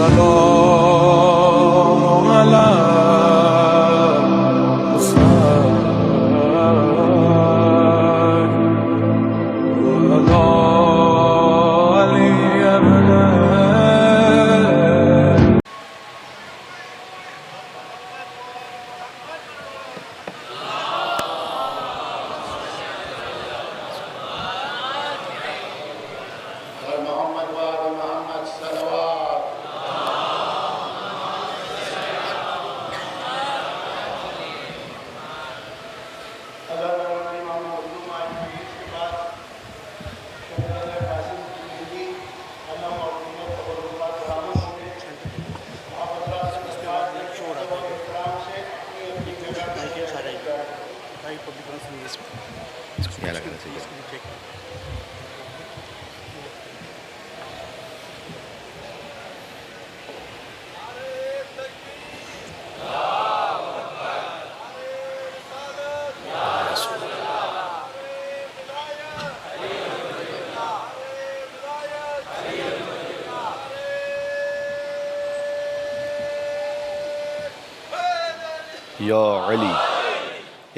السلام على محمد وآل محمد صلوات. اللہ تعالیٰ امام مظلوم آج کی اس کے بعد شہزادہ قاسم کی زندگی اللہ معظمت تبرکات رحمت ہوئے آپ حضرات سے درخواست ہے کہ ادب و احترام سے اپنی اپنی جگہ پر بیٹھ جائیں. یہاں لگنا چاہیے. یا علی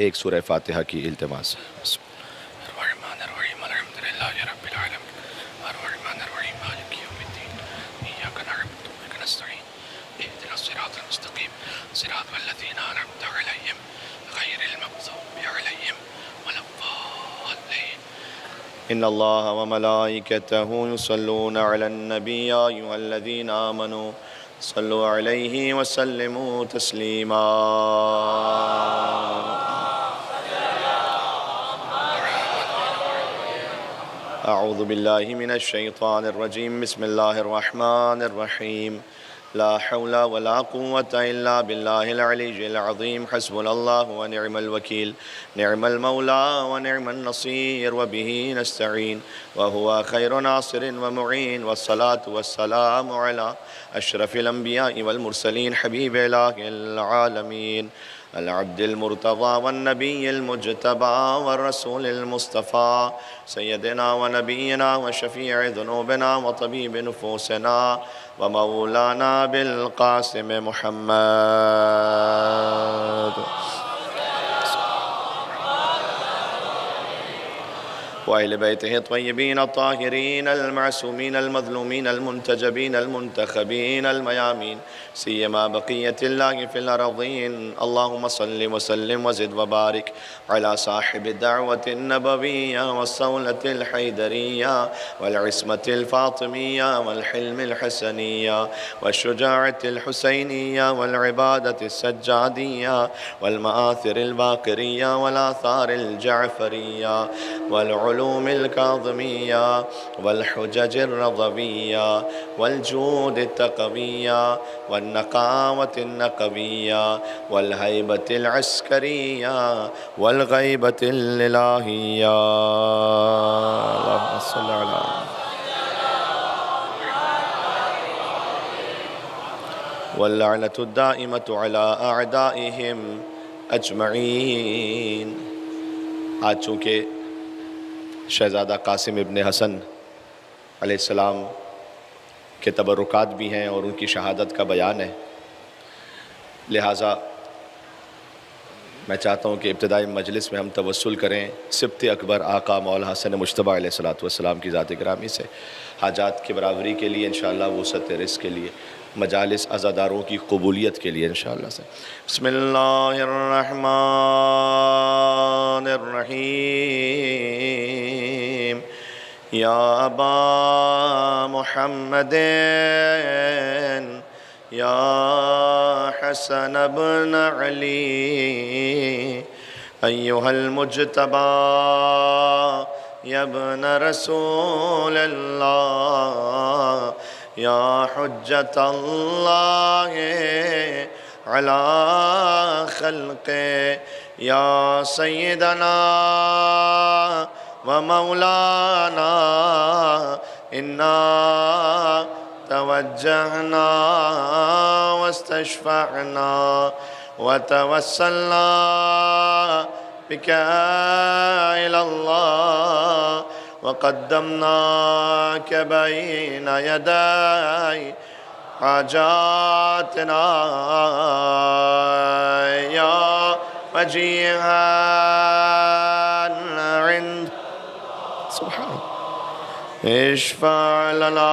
ایک سورہ فاتحہ کی التماس. بسم اللہ الرحمن الرحیم الحمد للہ رب العالمین الرحمن الرحیم مالک یوم الدین ایاک نعبد و ایاک نستعین اهدنا الصراط المستقیم صراط الذین انعمت علیہم غیر المغضوب علیہم ولا الضالین. ان اللہ وملائکتہ یصلون علی النبی یا ایھا الذین آمنوا صلوا علیہ وسلموا تسلیما. اعوذ باللہ من الشیطان الرجیم. بسم اللہ الرحمن الرحیم. لا حول ولا قوة الا باللہ العلی العظیم. حسبنا اللہ ونعم الوکیل نعم المولا ونعم النصیر وبہ نستعین وہو خیر ناصر ومعین. والصلاة والسلام علی اشرف الانبیاء والمرسلین حبیب الہ العالمین العبد المرتضى والنبي المجتبى والرسول المصطفى سيدنا ونبينا وشفيع ذنوبنا وطبيب نفوسنا ومولانا بالقاسم محمد وأهل بيته الطيبين الطاهرين المعصومين المظلومين المنتجبين المنتخبين الميامين سيما بقية الله في الأرضين. اللهم صل وسلم وزد وبارك على صاحب الدعوة النبوية والصولة الحيدرية والعصمة الفاطمية والحلم الحسنية والشجاعة الحسينية والعبادة السجادية والمآثر الباقرية والآثار الجعفرية والعلوم الكاظمية والحجج الرضوية والجود التقوية والنقاوة النقوية والهيبة العسكرية والغيبة الإلهية. اللهم صل على واللعنة الدائمة على أعدائهم أجمعين. آج چونکہ شہزادہ قاسم ابن حسن علیہ السلام کے تبرکات بھی ہیں اور ان کی شہادت کا بیان ہے، لہٰذا میں چاہتا ہوں کہ ابتدائی مجلس میں ہم توسل کریں سبط اکبر آقا مولا حسن مجتبیٰ علیہ السلام کی ذات گرامی سے، حاجات کی برابری کے لیے انشاءاللہ، وسعت رزق کے لیے، مجالس عزاداروں کی قبولیت کے لیے انشاءاللہ سے. بسم اللہ الرحمن الرحیم. یا ابا محمد یا حسن ابن علی ایہا المجتبی یا ابن رسول اللہ یا حجت اللہ علی خلق یا سیدنا و مولانا انا توجہنا واستشفعنا وتوسلنا بك إلى الله وقدمناك بين يدي حاجاتنا یا وجیہا عند سبحان اشفع لنا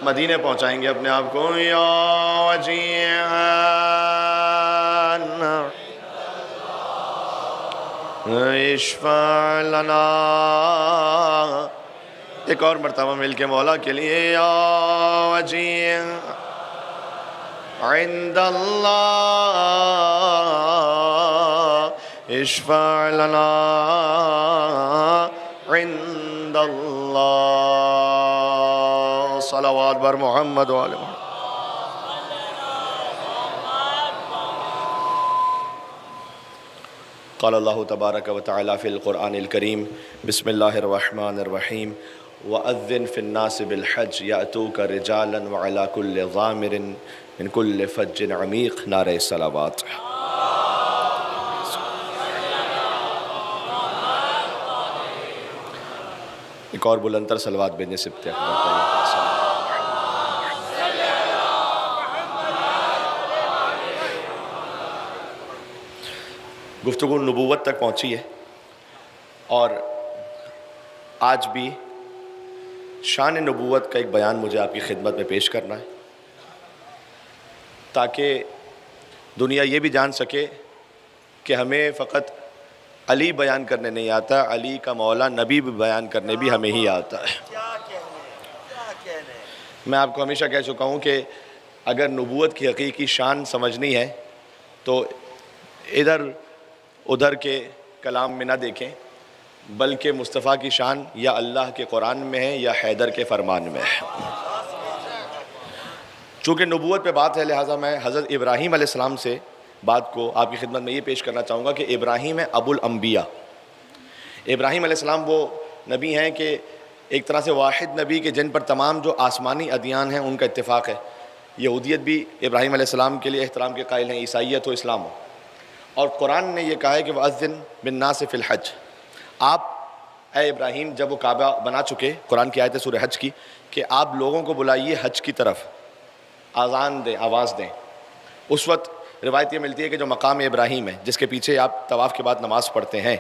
مدینے پہنچائیں گے اپنے آپ کو یا وجیہا اشفع لنا ایک اور مرتبہ مل کے مولا کے لیے یا وجیہ عند اللہ اشفع لنا عند اللہ صلوات بر محمد و آل محمد. قال اللہ تبارک و تعالی فی القرآن الکریم بسم اللہ الرحمن الرحیم وَأَذِّن فِي النَّاسِ بِالْحَجِّ يَأْتُوكَ رِجَالًا وَعَلَى كُلِّ ضَامِرٍ مِّن كُلِّ فَجٍّ عَمِيقٍ. نعرہ صلوات. ایک اور بلندر صلوات بین سبت اکبر. گفتگو نبوت تک پہنچی ہے اور آج بھی شان نبوت کا ایک بیان مجھے آپ کی خدمت میں پیش کرنا ہے تاکہ دنیا یہ بھی جان سکے کہ ہمیں فقط علی بیان کرنے نہیں آتا، علی کا مولا نبی بھی بیان کرنے بھی ہمیں ہی آتا ہے. میں آپ کو ہمیشہ کہہ چکا ہوں کہ اگر نبوت کی حقیقی شان سمجھنی ہے تو ادھر ادھر کے کلام میں نہ دیکھیں بلکہ مصطفیٰ کی شان یا اللہ کے قرآن میں ہے یا حیدر کے فرمان میں ہے. چونکہ نبوت پہ بات ہے لہٰذا میں حضرت ابراہیم علیہ السلام سے بات کو آپ کی خدمت میں یہ پیش کرنا چاہوں گا کہ ابراہیم ہے ابو الانبیاء. ابراہیم علیہ السلام وہ نبی ہیں کہ ایک طرح سے واحد نبی کہ جن پر تمام جو آسمانی ادیان ہیں ان کا اتفاق ہے. یہودیت بھی ابراہیم علیہ السلام کے لیے احترام کے قائل ہیں، عیسائیت ہو اسلام ہو. اور قرآن نے یہ کہا ہے کہ وَأَذِّن بِالنَّاسِ فِي الْحَجِّ. آپ اے ابراہیم جب وہ کعبہ بنا چکے، قرآن کی آیت ہے سورہ حج کی کہ آپ لوگوں کو بلائیے حج کی طرف، آذان دیں، آواز دیں. اس وقت روایت یہ ملتی ہے کہ جو مقام ابراہیم ہے جس کے پیچھے آپ طواف کے بعد نماز پڑھتے ہیں،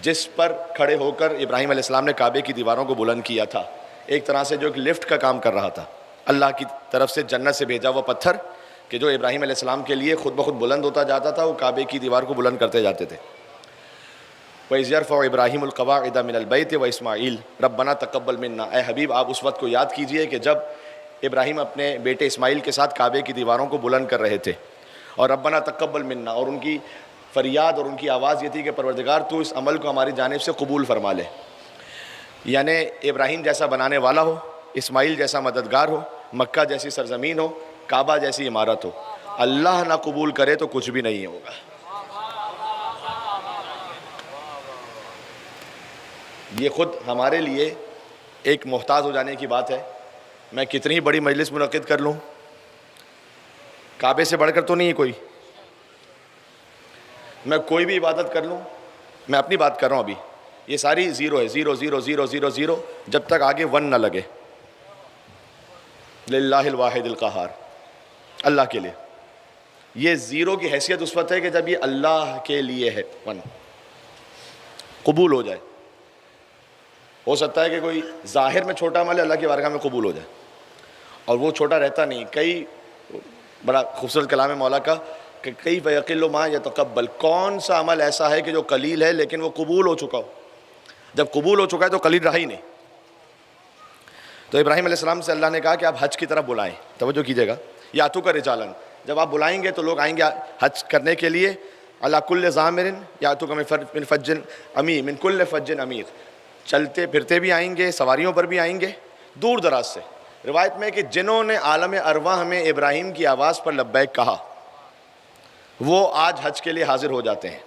جس پر کھڑے ہو کر ابراہیم علیہ السلام نے کعبے کی دیواروں کو بلند کیا تھا، ایک طرح سے جو ایک لفٹ کا کام کر رہا تھا، اللہ کی طرف سے جنت سے بھیجا ہوا پتھر کہ جو ابراہیم علیہ السلام کے لیے خود بخود بلند ہوتا جاتا تھا، وہ کعبے کی دیوار کو بلند کرتے جاتے تھے. وَإِذْ يَرْفَعُ إِبْرَاهِيمُ الْقَوَاعِدَ مِنَ الْبَيْتِ وَإِسْمَاعِيلُ رَبَّنَا تَقَبَّلْ مِنَّا. اے حبیب آپ اس وقت کو یاد کیجئے کہ جب ابراہیم اپنے بیٹے اسماعیل کے ساتھ کعبے کی دیواروں کو بلند کر رہے تھے اور ربنا تقبل منا، اور ان کی فریاد اور ان کی آواز یہ تھی کہ پروردگار تو اس عمل کو ہماری جانب سے قبول فرما لے. یعنی ابراہیم جیسا بنانے والا ہو، اسماعیل جیسا مددگار ہو، مکہ جیسی سرزمین ہو، کعبہ جیسی عمارت ہو، اللہ نہ قبول کرے تو کچھ بھی نہیں ہوگا. یہ خود ہمارے لیے ایک محتاج ہو جانے کی بات ہے. میں کتنی بڑی مجلس منعقد کر لوں، کعبے سے بڑھ کر تو نہیں ہے کوئی. میں کوئی بھی عبادت کر لوں، میں اپنی بات کر رہا ہوں ابھی، یہ ساری زیرو ہے، 0 0 0 0 0 جب تک آگے 1 نہ لگے. للہ الواحد القہار، اللہ کے لیے. یہ زیرو کی حیثیت اس وقت ہے کہ جب یہ اللہ کے لیے ہے، 1 قبول ہو جائے. ہو سکتا ہے کہ کوئی ظاہر میں چھوٹا عمل ہے اللہ کی بارگاہ میں قبول ہو جائے، اور وہ چھوٹا رہتا نہیں. کئی بڑا خوبصورت کلام ہے مولا کا کہ کئی فیقل ما یتقبل، کون سا عمل ایسا ہے کہ جو قلیل ہے لیکن وہ قبول ہو چکا ہو. جب قبول ہو چکا ہے تو قلیل رہا ہی نہیں. تو ابراہیم علیہ السلام سے اللہ نے کہا کہ آپ حج کی طرف بلائیں. توجہ کیجیے گا، یاتوک رجالن، جب آپ بلائیں گے تو لوگ آئیں گے حج کرنے کے لیے. علی کل ضامر یاتوک من فج عمیق، من کل فج عمیق، چلتے پھرتے بھی آئیں گے، سواریوں پر بھی آئیں گے، دور دراز سے. روایت میں کہ جنہوں نے عالم ارواح میں ابراہیم کی آواز پر لبیک کہا وہ آج حج کے لیے حاضر ہو جاتے ہیں.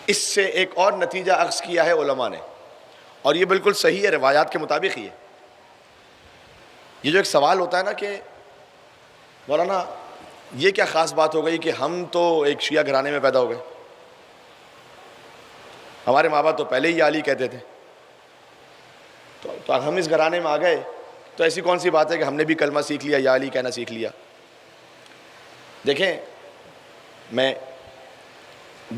اس سے ایک اور نتیجہ اخذ کیا ہے علماء نے، اور یہ بالکل صحیح ہے، روایات کے مطابق ہی ہے. یہ جو ایک سوال ہوتا ہے نا کہ مولانا یہ کیا خاص بات ہو گئی کہ ہم تو ایک شیعہ گھرانے میں پیدا ہو گئے، ہمارے ماں باپ تو پہلے ہی علی کہتے تھے. تو تو ہم اس گھرانے میں آ گئے تو ایسی کون سی بات ہے کہ ہم نے بھی کلمہ سیکھ لیا، یا علی کہنا سیکھ لیا؟ دیکھیں، میں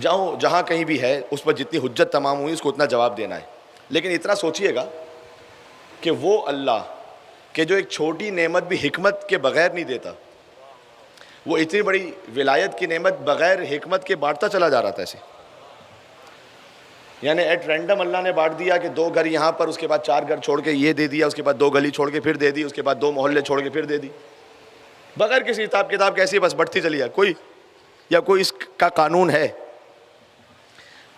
جہاں کہیں بھی ہے اس پر جتنی حجت تمام ہوئی اس کو اتنا جواب دینا ہے، لیکن اتنا سوچئے گا کہ وہ اللہ کہ جو ایک چھوٹی نعمت بھی حکمت کے بغیر نہیں دیتا، وہ اتنی بڑی ولایت کی نعمت بغیر حکمت کے بانٹتا چلا جا رہا تھا ایسے، یعنی ایٹ رینڈم اللہ نے بانٹ دیا کہ 2 گھر یہاں پر، اس کے بعد 4 گھر چھوڑ کے یہ دے دیا، اس کے بعد 2 گلی چھوڑ کے پھر دے دی، اس کے بعد 2 محلے چھوڑ کے پھر دے دی، بغیر کسی حساب کتاب کے ایسی بس بڑھتی چلی ہے۔ کوئی اس کا قانون ہے؟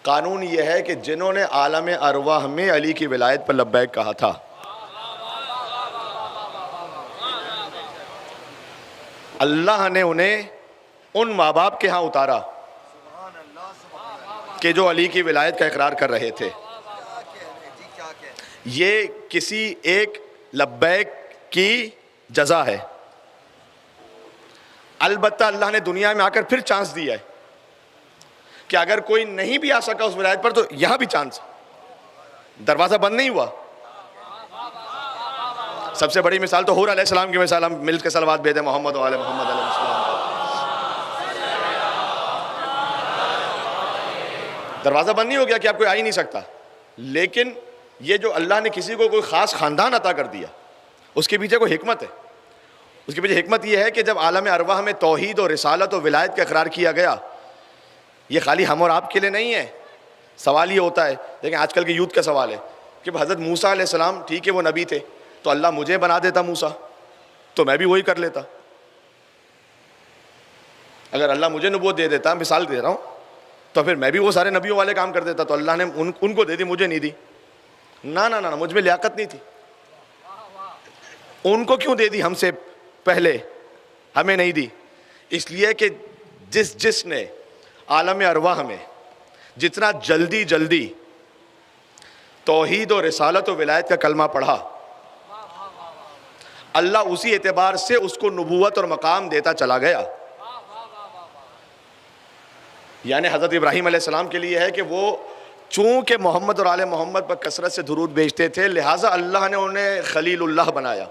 قانون یہ ہے کہ جنہوں نے عالم ارواح میں علی کی ولایت پر لبیک کہا تھا، اللہ نے انہیں ان ماں باپ کے ہاں اتارا کہ جو علی کی ولایت کا اقرار کر رہے تھے۔ یہ کسی ایک لبیک کی جزا ہے۔ البتہ اللہ نے دنیا میں آ کر پھر چانس دیا ہے کہ اگر کوئی نہیں بھی آ سکا اس ولایت پر تو یہاں بھی چانس، دروازہ بند نہیں ہوا۔ سب سے بڑی مثال تو حور علیہ السلام کی مثال، ہم مل کے صلوات بھیجیں محمد و آل محمد علیہ السلام۔ دروازہ بند نہیں ہو گیا کہ آپ کوئی آ ہی نہیں سکتا، لیکن یہ جو اللہ نے کسی کو کوئی خاص خاندان عطا کر دیا، اس کے پیچھے کوئی حکمت ہے۔ اس کے پیچھے حکمت یہ ہے کہ جب عالم ارواح میں توحید اور رسالت و ولایت کا اقرار کیا گیا، یہ خالی ہم اور آپ کے لیے نہیں ہے۔ سوال یہ ہوتا ہے، دیکھیں آج کل کے یوتھ کا سوال ہے کہ حضرت موسیٰ علیہ السلام ٹھیک ہے وہ نبی تھے، تو اللہ مجھے بنا دیتا موسیٰ تو میں بھی وہی کر لیتا۔ اگر اللہ مجھے نبوت دے دیتا، مثال دے رہا ہوں، تو پھر میں بھی وہ سارے نبیوں والے کام کر دیتا، تو اللہ نے ان کو دے دی، مجھے نہیں دی۔ نہ مجھ میں لیاقت نہیں تھی۔ ان کو کیوں دے دی ہم سے پہلے، ہمیں نہیں دی؟ اس لیے کہ جس نے عالم ارواح میں جتنا جلدی توحید و رسالت و ولایت کا کلمہ پڑھا، اللہ اسی اعتبار سے اس کو نبوت اور مقام دیتا چلا گیا۔ یعنی حضرت ابراہیم علیہ السلام کے لیے ہے کہ وہ چونکہ محمد اور آل محمد پر کثرت سے درود بھیجتے تھے، لہٰذا اللہ نے انہیں خلیل اللہ بنایا۔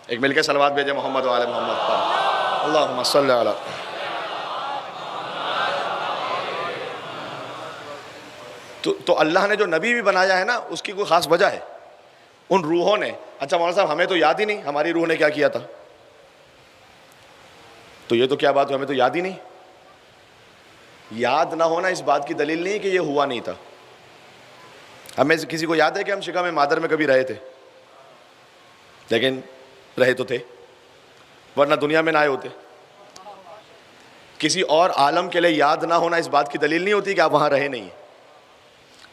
ایک مل کے صلوات بھیجیں محمد و آل محمد پر، اللہم صلی علی۔ تو اللہ نے جو نبی بھی بنایا ہے نا، اس کی کوئی خاص وجہ ہے۔ ان روحوں نے، اچھا مولانا صاحب ہمیں تو یاد ہی نہیں ہماری روح نے کیا کیا تھا، تو یہ تو کیا بات ہے، ہمیں تو یاد ہی نہیں۔ یاد نہ ہونا اس بات کی دلیل نہیں کہ یہ ہوا نہیں تھا۔ ہمیں کسی کو یاد ہے کہ ہم شکم میں مادر میں کبھی رہے تھے؟ لیکن رہے تو تھے، ورنہ دنیا میں نہ آئے ہوتے۔ کسی اور عالم کے لیے یاد نہ ہونا اس بات کی دلیل نہیں ہوتی کہ آپ وہاں رہے نہیں ہیں۔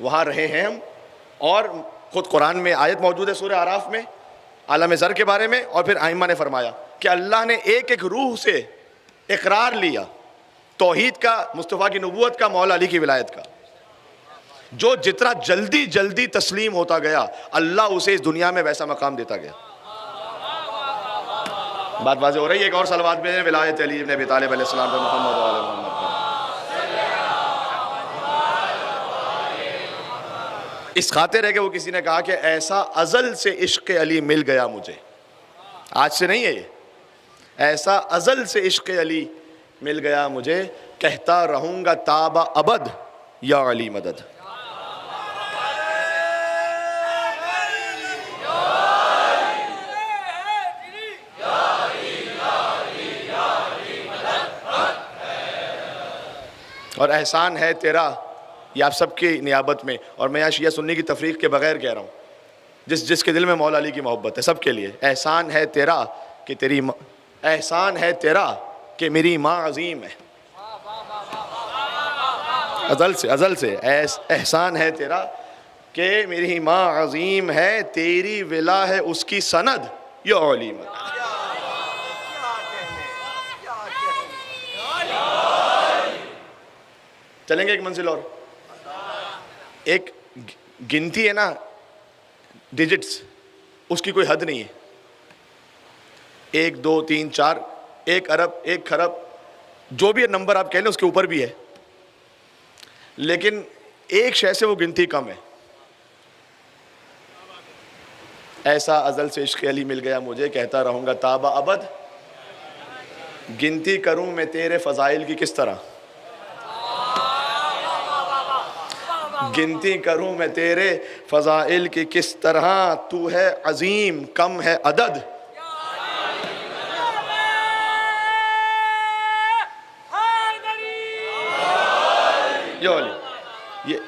وہاں رہے ہیں ہم، اور خود قرآن میں آیت موجود ہے سورہ اعراف میں عالم ذر کے بارے میں، اور پھر ائمہ نے فرمایا کہ اللہ نے ایک روح سے اقرار لیا توحید کا، مصطفیٰ کی نبوت کا، مولا علی کی ولایت کا۔ جو جتنا جلدی تسلیم ہوتا گیا، اللہ اسے اس دنیا میں ویسا مقام دیتا گیا۔ بات واضح ہو رہی ہے؟ ایک اور صلوات میں ولایت علی ابن ابی طالب علیہ السلام پر، محمد و آل محمد پر۔ اس خاطر ہے کہ وہ کسی نے کہا کہ ایسا ازل سے عشق علی مل گیا مجھے، آج سے نہیں ہے یہ، ایسا ازل سے عشق علی مل گیا مجھے، کہتا رہوں گا تاب ابد یا علی مدد۔ اور احسان ہے تیرا، یہ آپ سب کی نیابت میں، اور میں یہاں شیعہ سنی کی تفریق کے بغیر کہہ رہا ہوں، جس کے دل میں مولا علی کی محبت ہے، سب کے لیے احسان ہے تیرا کہ تیری احسان ہے تیرا کہ میری ماں عظیم ہے۔ ازل سے احسان ہے تیرا کہ میری ماں عظیم ہے، تیری ولا ہے اس کی سند یا علی مدد۔ چلیں گے ایک منزل اور، ایک گنتی ہے نا ڈیجٹس، اس کی کوئی حد نہیں ہے، 1 2 3 4، 1 ارب 1 خرب، جو بھی نمبر آپ کہہ لیں اس کے اوپر بھی ہے، لیکن ایک شے سے وہ گنتی کم ہے۔ ایسا ازل سے عشق علی مل گیا مجھے، کہتا رہوں گا تابا ابد، گنتی کروں میں تیرے فضائل کی کس طرح، گنتی کروں میں تیرے فضائل کی کس طرح، تو ہے عظیم کم ہے عدد،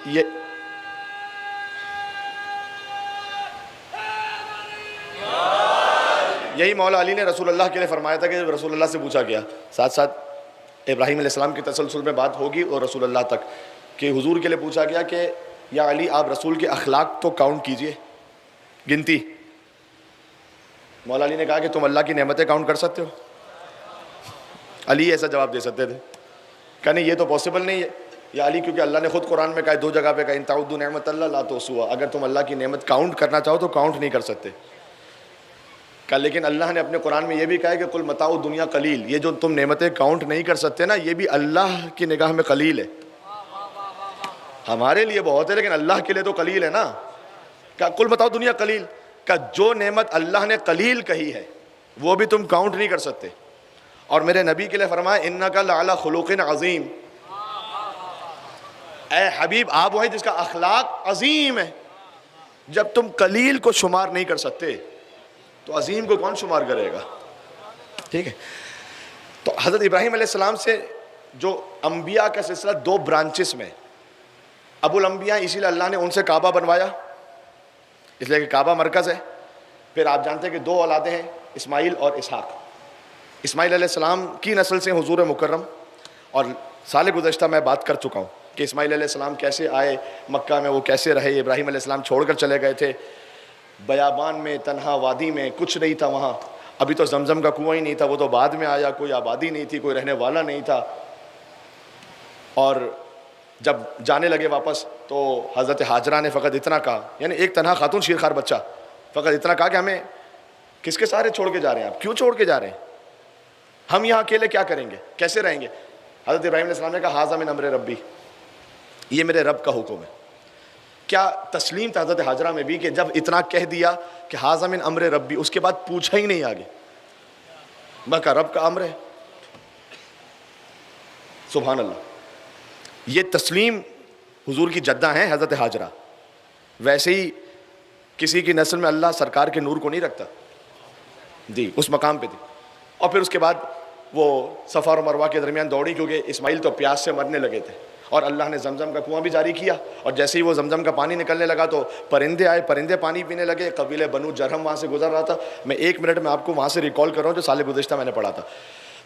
یہ یہی مولا علی نے رسول اللہ کے لیے فرمایا تھا کہ جب رسول اللہ سے پوچھا گیا، ساتھ ساتھ ابراہیم علیہ السلام کے تسلسل میں بات ہوگی اور رسول اللہ تک، کہ حضور کے لیے پوچھا گیا کہ یا علی آپ رسول کے اخلاق تو کاؤنٹ کیجئے، گنتی۔ مولا علی نے کہا کہ تم اللہ کی نعمتیں کاؤنٹ کر سکتے ہو؟ علی ایسا جواب دے سکتے تھے، کہا نہیں یہ تو پاسبل نہیں ہے یا علی، کیونکہ اللہ نے خود قرآن میں کہا، دو جگہ پہ کہا ان تعدوا نعمت اللہ لا تحصوها، اگر تم اللہ کی نعمت کاؤنٹ کرنا چاہو تو کاؤنٹ نہیں کر سکتے۔ کہا لیکن اللہ نے اپنے قرآن میں یہ بھی کہا ہے کہ قل متاع الدنیا قلیل، یہ جو تم نعمتیں کاؤنٹ نہیں کر سکتے نا، یہ بھی اللہ کی نگاہ میں قلیل ہے، ہمارے لیے بہت ہے لیکن اللہ کے لیے تو قلیل ہے نا۔ کہا قل متاع الدنیا قلیل، کہ جو نعمت اللہ نے قلیل کہی ہے وہ بھی تم کاؤنٹ نہیں کر سکتے۔ اور میرے نبی کے لیے فرمایا انک لعلی خلق عظیم، اے حبیب آپ وہی جس کا اخلاق عظیم ہے، جب تم قلیل کو شمار نہیں کر سکتے تو عظیم کو کون شمار کرے گا؟ ٹھیک ہے، تو حضرت ابراہیم علیہ السلام سے جو انبیاء کا سلسلہ دو برانچز میں، ابو الانبیاء، اسی لیے اللہ نے ان سے کعبہ بنوایا، اس لیے کہ کعبہ مرکز ہے۔ پھر آپ جانتے ہیں کہ دو اولادیں ہیں، اسماعیل اور اسحاق۔ اسماعیل علیہ السلام کی نسل سے حضور مکرم، اور سال گزشتہ میں بات کر چکا ہوں کہ اسماعیل علیہ السلام کیسے آئے مکہ میں، وہ کیسے رہے، ابراہیم علیہ السلام چھوڑ کر چلے گئے تھے بیابان میں، تنہا وادی میں، کچھ نہیں تھا وہاں، ابھی تو زمزم کا کنواں ہی نہیں تھا، وہ تو بعد میں آیا، کوئی آبادی نہیں تھی، کوئی رہنے والا نہیں تھا۔ اور جب جانے لگے واپس تو حضرت ہاجرہ نے فقط اتنا کہا، یعنی ایک تنہا خاتون شیرخوار بچہ، فقط اتنا کہا کہ ہمیں کس کے سارے چھوڑ کے جا رہے ہیں، آپ کیوں چھوڑ کے جا رہے ہیں، ہم یہاں اکیلے کیا کریں گے، کیسے رہیں گے؟ حضرت ابراہیم علیہ السلام نے کہا ھذا من امر ربی، یہ میرے رب کا حکم ہے۔ کیا تسلیم تھا حضرت ہاجرہ میں بھی کہ جب اتنا کہہ دیا کہ ھذا من امر ربی، اس کے بعد پوچھا ہی نہیں آگے، میں کہا رب کا امر ہے، سبحان اللہ۔ یہ تسلیم حضور کی جدہ ہیں حضرت ہاجرہ، ویسے ہی کسی کی نسل میں اللہ سرکار کے نور کو نہیں رکھتا، جی اس مقام پہ تھی۔ اور پھر اس کے بعد وہ صفا اور مروہ کے درمیان دوڑی، کیونکہ اسماعیل تو پیاس سے مرنے لگے تھے، اور اللہ نے زمزم کا کنواں بھی جاری کیا، اور جیسے ہی وہ زمزم کا پانی نکلنے لگا تو پرندے آئے، پرندے پانی پینے لگے، قبیلہ بنو جرہم وہاں سے گزر رہا تھا۔ میں ایک منٹ میں آپ کو وہاں سے ریکال کر رہا ہوں جو سال گزشتہ میں نے پڑھا تھا۔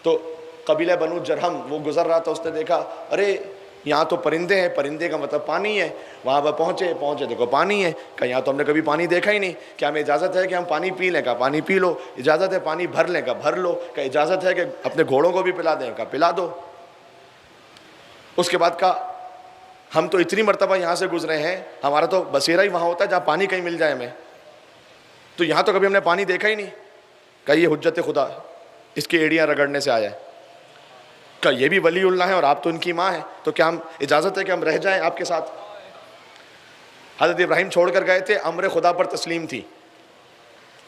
تو قبیلہ بنو جرہم وہ گزر رہا تھا، اس نے دیکھا ارے یہاں تو پرندے ہیں، پرندے کا مطلب پانی ہے، وہاں پر پہنچے دیکھو پانی ہے، کہ یہاں تو ہم نے کبھی پانی دیکھا ہی نہیں، کیا ہمیں اجازت ہے کہ ہم پانی پی لیں؟ کہا پانی پی لو۔ اجازت ہے پانی بھر لیں؟ کہا بھر لو۔ کہ اجازت ہے کہ اپنے گھوڑوں کو بھی پلا دیں؟ کہا پلا دو۔ اس کے بعد کہا ہم تو اتنی مرتبہ یہاں سے گزرے ہیں، ہمارا تو بسیرا ہی وہاں ہوتا ہے جہاں پانی کہیں مل جائے ہمیں، تو یہاں تو کبھی ہم نے پانی دیکھا ہی نہیں۔ کہ یہ حجت خدا، اس کی ایڑیاں رگڑنے سے آیا ہے۔ کہ یہ بھی ولی اللہ ہیں اور آپ تو ان کی ماں ہیں، تو کیا ہم اجازت ہے کہ ہم رہ جائیں آپ کے ساتھ؟ حضرت ابراہیم چھوڑ کر گئے تھے، امر خدا پر تسلیم تھی،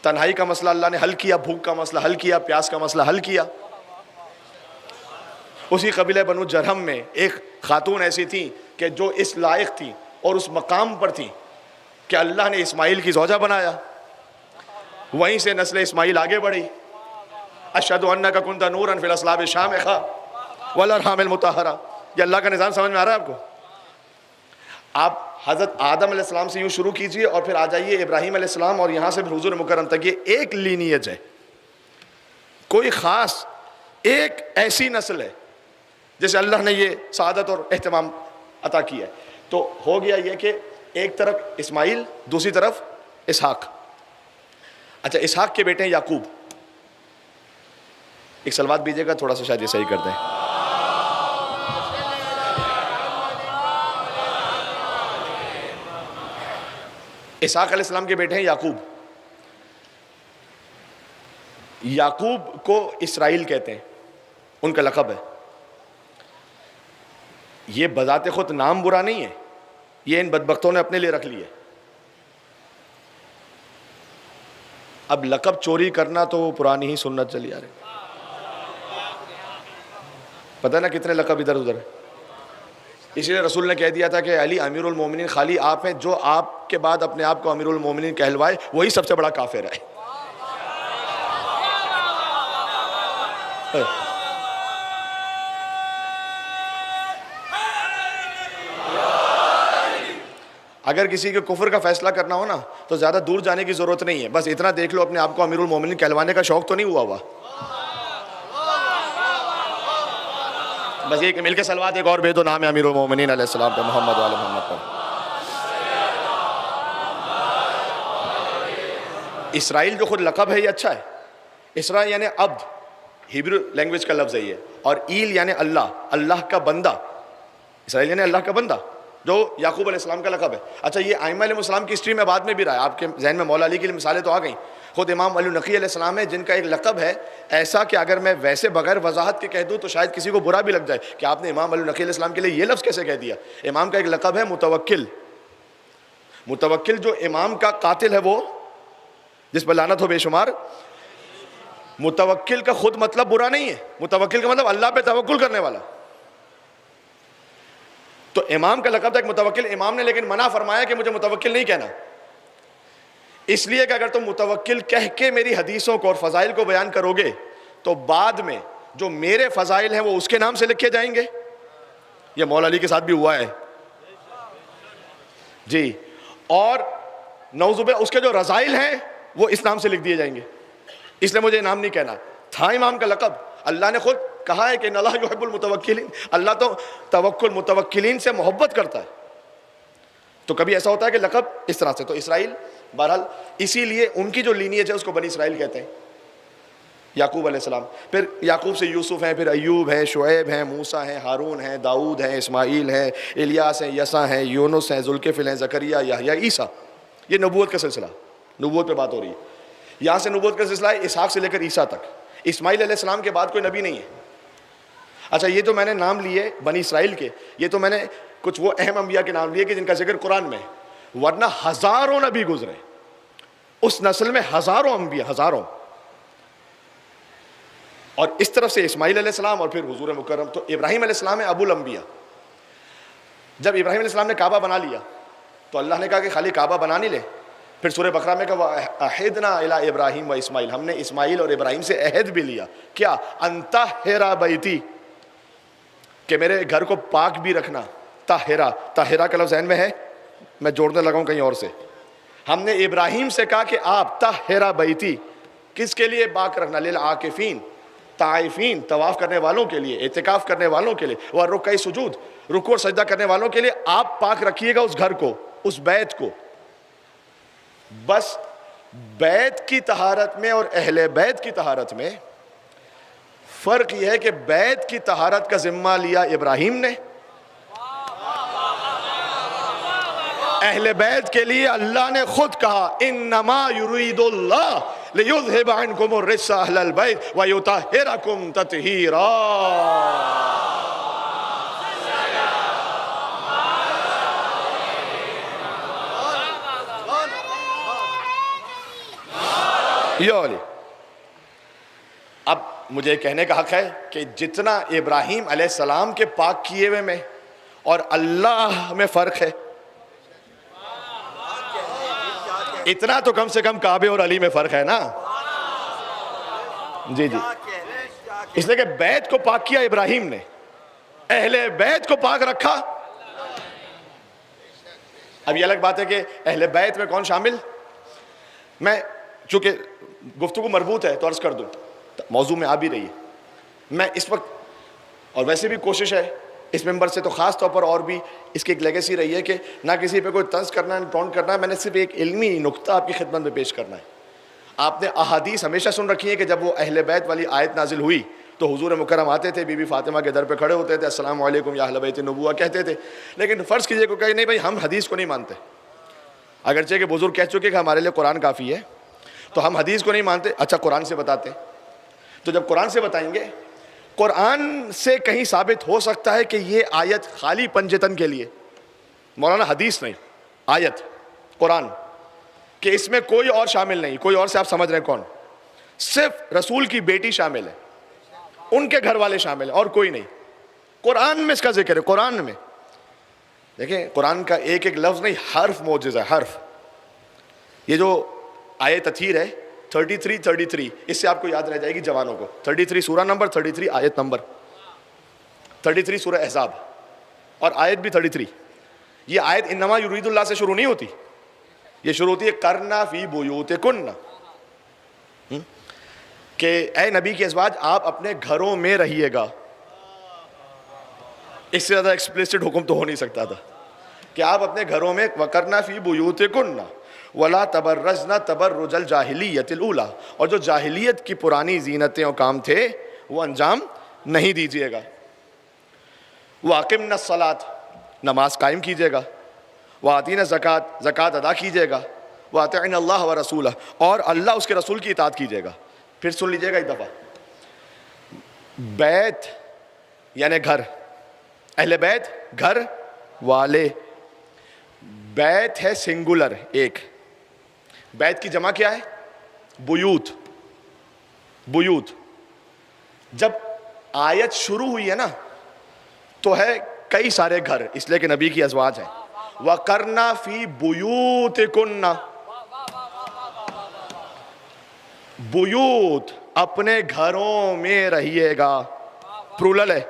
تنہائی کا مسئلہ اللہ نے حل کیا، بھوک کا مسئلہ حل کیا، پیاس کا مسئلہ حل کیا۔ اسی قبیلہ بنو جرہم میں ایک خاتون ایسی تھی کہ جو اس لائق تھی اور اس مقام پر تھی کہ اللہ نے اسماعیل کی زوجہ بنایا، وہیں سے نسل اسماعیل آگے بڑھی۔ اشہد انک کنت نورا فی الاصلاب الشامخہ والارحام المطہرہ۔ یہ اللہ کا نظام سمجھ میں آ رہا ہے آپ کو؟ آپ حضرت آدم علیہ السلام سے یوں شروع کیجئے اور پھر آ جائیے ابراہیم علیہ السلام، اور یہاں سے پھر حضور مکرم تک، یہ ایک لینیج ہے، کوئی خاص ایک ایسی نسل ہے جیسے اللہ نے یہ سعادت اور اہتمام عطا کیا ہے۔ تو ہو گیا یہ کہ ایک طرف اسماعیل، دوسری طرف اسحاق۔ اچھا، اسحاق کے بیٹے ہیں یعقوب۔ ایک سلوات بھیجیے گا، تھوڑا سا شاید یہ صحیح کر دیں۔ اسحاق علیہ السلام کے بیٹے ہیں یعقوب۔ یعقوب کو اسرائیل کہتے ہیں، ان کا لقب ہے۔ یہ بذات خود نام برا نہیں ہے، یہ ان بدبختوں نے اپنے لیے رکھ لی ہے۔ اب لقب چوری کرنا تو وہ پرانی ہی سنت چلی آ رہی. پتہ نا کتنے لقب ادھر ادھر ہے. اس لیے رسول نے کہہ دیا تھا کہ علی امیر المومنین خالی آپ ہیں، جو آپ کے بعد اپنے آپ کو امیر المومنین کہلوائے وہی سب سے بڑا کافر ہے. اگر کسی کے کفر کا فیصلہ کرنا ہو نا تو زیادہ دور جانے کی ضرورت نہیں ہے، بس اتنا دیکھ لو اپنے آپ کو امیر المومنین کہلوانے کا شوق تو نہیں ہوا. بس یہ کہ مل کے سلوات ایک اور بھیج دو نام امیر المومنین علیہ السلام پہ، محمد وآل محمد پر. اسرائیل جو خود لقب ہے یہ اچھا ہے. اسرا یعنی عبد، ہیبرو لینگویج کا لفظ ہے یہ، اور ایل یعنی اللہ، اللہ کا بندہ. اسرائیل یعنی اللہ کا بندہ، جو یعقوب علیہ السلام کا لقب ہے. اچھا یہ ائمہ علیہ السلام کی ہسٹری میں بعد میں بھی رہا ہے. آپ کے ذہن میں مولا علی کی مثالیں تو آ گئیں. خود امام علی نقی علیہ السلام ہے جن کا ایک لقب ہے ایسا کہ اگر میں ویسے بغیر وضاحت کے کہہ دوں تو شاید کسی کو برا بھی لگ جائے کہ آپ نے امام علی نقی علیہ السلام کے لیے یہ لفظ کیسے کہہ دیا. امام کا ایک لقب ہے متوکل. متوکل جو امام کا قاتل ہے وہ جس پر لعنت ہو بے شمار. متوکل کا خود مطلب برا نہیں ہے، متوکل کا مطلب اللہ پہ توکل کرنے والا. تو امام کا لقب تھا ایک متوکل. امام نے لیکن منع فرمایا کہ مجھے متوکل نہیں کہنا، اس لیے کہ اگر تم متوکل کہہ کے میری حدیثوں کو اور فضائل کو بیان کرو گے تو بعد میں جو میرے فضائل ہیں وہ اس کے نام سے لکھے جائیں گے. یہ مولا علی کے ساتھ بھی ہوا ہے جی. اور نعوذ باللہ اس کے جو رذائل ہیں وہ اس نام سے لکھ دیے جائیں گے، اس لیے مجھے نام نہیں کہنا. تھا امام کا لقب. اللہ نے خود کہا ہے کہ ان اللہ یحب المتوکلین، اللہ تو توکل متوکلین سے محبت کرتا ہے. تو کبھی ایسا ہوتا ہے کہ لقب اس طرح سے. تو اسرائیل بہرحال اسی لیے ان کی جو لینیج ہے اس کو بنی اسرائیل کہتے ہیں. یعقوب علیہ السلام، پھر یعقوب سے یوسف ہیں، پھر ایوب ہیں، شعیب ہیں، موسیٰ ہیں، ہارون ہیں، داؤد ہیں، اسماعیل ہیں، الیاس ہیں، یسع ہیں، یونس ہیں، ذوالکفل ہیں، زکریا، یحییٰ، عیسیٰ. یہ نبوت کا سلسلہ، نبوت پہ بات ہو رہی ہے. یہاں سے نبوت کا سلسلہ ہے اسحاق سے لے کر عیسیٰ تک. اسماعیل علیہ السلام کے بعد کوئی نبی نہیں ہے. اچھا یہ تو میں نے نام لیے بنی اسرائیل کے، یہ تو میں نے کچھ وہ اہم انبیاء کے نام لیے کہ جن کا ذکر قرآن میں ہے، ورنہ ہزاروں نبی گزرے اس نسل میں، ہزاروں انبیاء، ہزاروں. اور اس طرف سے اسماعیل علیہ السلام اور پھر حضور مکرم. تو ابراہیم علیہ السلام ہے ابو الانبیاء. جب ابراہیم علیہ السلام نے کعبہ بنا لیا تو اللہ نے کہا کہ خالی کعبہ بنا نہیں لے، پھر سورہ بقرہ میں کہا وَأَعِدْنَا إِلَىٰ إِبْرَاہِيمَ وَإِسْمَاعِيلَ، ہم نے اسماعیل اور ابراہیم سے عہد بھی لیا. کیا؟ أَن طَهِّرَ بَيْتِي، کہ میرے گھر کو پاک بھی رکھنا. طاہرہ، طاہرہ کا لفظ ذہن میں ہے، میں جوڑنے لگا ہوں کہیں اور سے. ہم نے ابراہیم سے کہا کہ آپ طاہرہ بیتی، کس کے لیے پاک رکھنا؟ للعاکفین، طائفین، طواف کرنے والوں کے لیے، اعتکاف کرنے والوں کے لیے، والرکع سجود، رکوع اور سجدہ کرنے والوں کے لیے. آپ پاک رکھیے گا اس گھر کو، اس بیت کو. بس بیت کی طہارت میں اور اہل بیت کی طہارت میں فرق یہ ہے کہ بیت کی طہارت کا ذمہ لیا ابراہیم نے، اہل بیت کے لیے اللہ نے خود کہا انما یرید اللہ لیذھب عنکم الرجس اہل البیت ویطہرکم تطہیرا. اب مجھے کہنے کا حق ہے کہ جتنا ابراہیم علیہ السلام کے پاک کیے ہوئے میں اور اللہ میں فرق ہے، اتنا تو کم سے کم کعبے اور علی میں فرق ہے نا. جی جی، اس لیے کہ بیت کو پاک کیا ابراہیم نے، اہل بیت کو پاک رکھا. اب یہ الگ بات ہے کہ اہل بیت میں کون شامل. میں چونکہ گفتگو مربوط ہے تو عرض کر دوں، موضوع میں آ بھی رہی ہے. میں اس وقت، اور ویسے بھی کوشش ہے اس ممبر سے تو خاص طور پر، اور بھی اس کی ایک لیگیسی رہی ہے کہ نہ کسی پہ کوئی طنز کرنا ہے نہ ٹونٹ کرنا ہے. میں نے صرف ایک علمی نقطہ آپ کی خدمت میں پیش کرنا ہے. آپ نے احادیث ہمیشہ سن رکھی ہے کہ جب وہ اہل بیت والی آیت نازل ہوئی تو حضور مکرم آتے تھے، بی بی فاطمہ کے در پہ کھڑے ہوتے تھے، السلام علیکم یا اہل بیت النبوہ کہتے تھے. لیکن فرض کیجئے کہ نہیں بھائی ہم حدیث کو نہیں مانتے، اگرچہ کہ بزرگ کہہ چکے کہ ہمارے لیے قرآن کافی ہے، تو ہم حدیث کو نہیں مانتے. اچھا قرآن سے بتاتے. تو جب قرآن سے بتائیں گے، قرآن سے کہیں ثابت ہو سکتا ہے کہ یہ آیت خالی پنجتن کے لیے، مولانا حدیث نہیں، آیت قرآن کہ اس میں کوئی اور شامل نہیں. کوئی اور سے آپ سمجھ رہے ہیں کون؟ صرف رسول کی بیٹی شامل ہے, ان کے گھر والے شامل ہیں, اور کوئی نہیں. قرآن میں اس کا ذکر ہے. قرآن میں دیکھیں, قرآن کا ایک ایک لفظ نہیں, حرف معجزہ ہے, حرف. یہ جو آیت تطہیر ہے 33 اس سے آپ کو یاد رہ جائے گی جوانوں کو. 33 سورہ نمبر, 33 آیت نمبر, 33 سورہ احزاب, اور آیت بھی 33. یہ آیت انما یرید اللہ سے شروع نہیں ہوتی, یہ شروع ہوتی ہے کرنا فی بیوتکن, کہ اے نبی کے ازواج آپ اپنے گھروں میں رہیے گا. اس سے زیادہ ایکسپلیسٹ حکم تو ہو نہیں سکتا تھا کہ آپ اپنے گھروں میں وَقَرْنَ فِي بُيُوتِكُنَّ وَلَا تَبَرَّجْنَ تَبَرُّجَ الْجَاهِلِيَّةِ الْأُولَى, اور جو جاہلیت کی پرانی زینتیں اور کام تھے وہ انجام نہیں دیجیے گا. وَأَقِمْنَ الصَّلَاةَ, نماز قائم کیجیے گا. وَآتِينَ الزَّكَاةَ, زکوٰۃ ادا کیجیے گا. وَأَطِعْنَ اللَّهَ وَرَسُولَهُ, اور اللہ اس کے رسول کی اطاعت کیجیے گا. پھر سن لیجیے گا ایک دفعہ, بیت یعنی گھر, اہل بیت گھر والے. بیت ہے سنگولر ایک, بیت کی جمع کیا ہے؟ بیوت. بیوت جب آیت شروع ہوئی ہے نا تو ہے کئی سارے گھر, اس لیے کہ نبی کی ازواج ہیں. وَقَرْنَا فِي بُيُوتِكُنَّ, بیوت اپنے گھروں میں رہیے گا, پرولل ہے.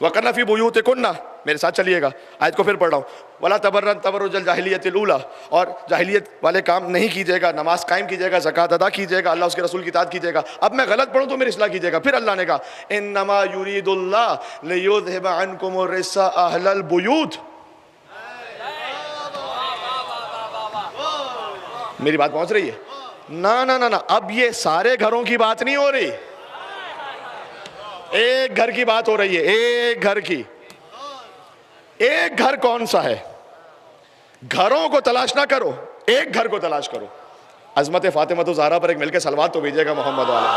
وَقَرْنَ فِي بُيُوتِكُنَّ, میرے ساتھ چلیے گا, آیت کو پھر پڑھ رہا ہوں. وَلَا تَبَرَّجْنَ تَبَرُّجَ الْجَاهِلِيَّةِ الْأُولَى, اور جاہلیت والے کام نہیں کیجیے گا. نماز قائم کیجیے گا, زکوٰۃ ادا کیجیے گا, اللہ اس کے رسول کی اطاعت کیجیے گا. اب میں غلط پڑھوں تو میری اصلاح کیجیے گا. پھر اللہ نے کہا اِنَّمَا يُرِيدُ اللَّهُ لِيُذْهِبَ عَنْكُمُ الرِّجْسَ أَهْلَ الْبُيُوتِ. میری بات پہنچ رہی ہے؟ نہ, اب یہ سارے گھروں کی بات نہیں ہو رہی, ایک گھر کی بات ہو رہی ہے. ایک گھر کی. ایک گھر کون سا ہے؟ گھروں کو تلاش نہ کرو, ایک گھر کو تلاش کرو. عظمت فاطمہ تو زہرا پر ایک مل کے صلوات تو بھیجیے گا محمد والے.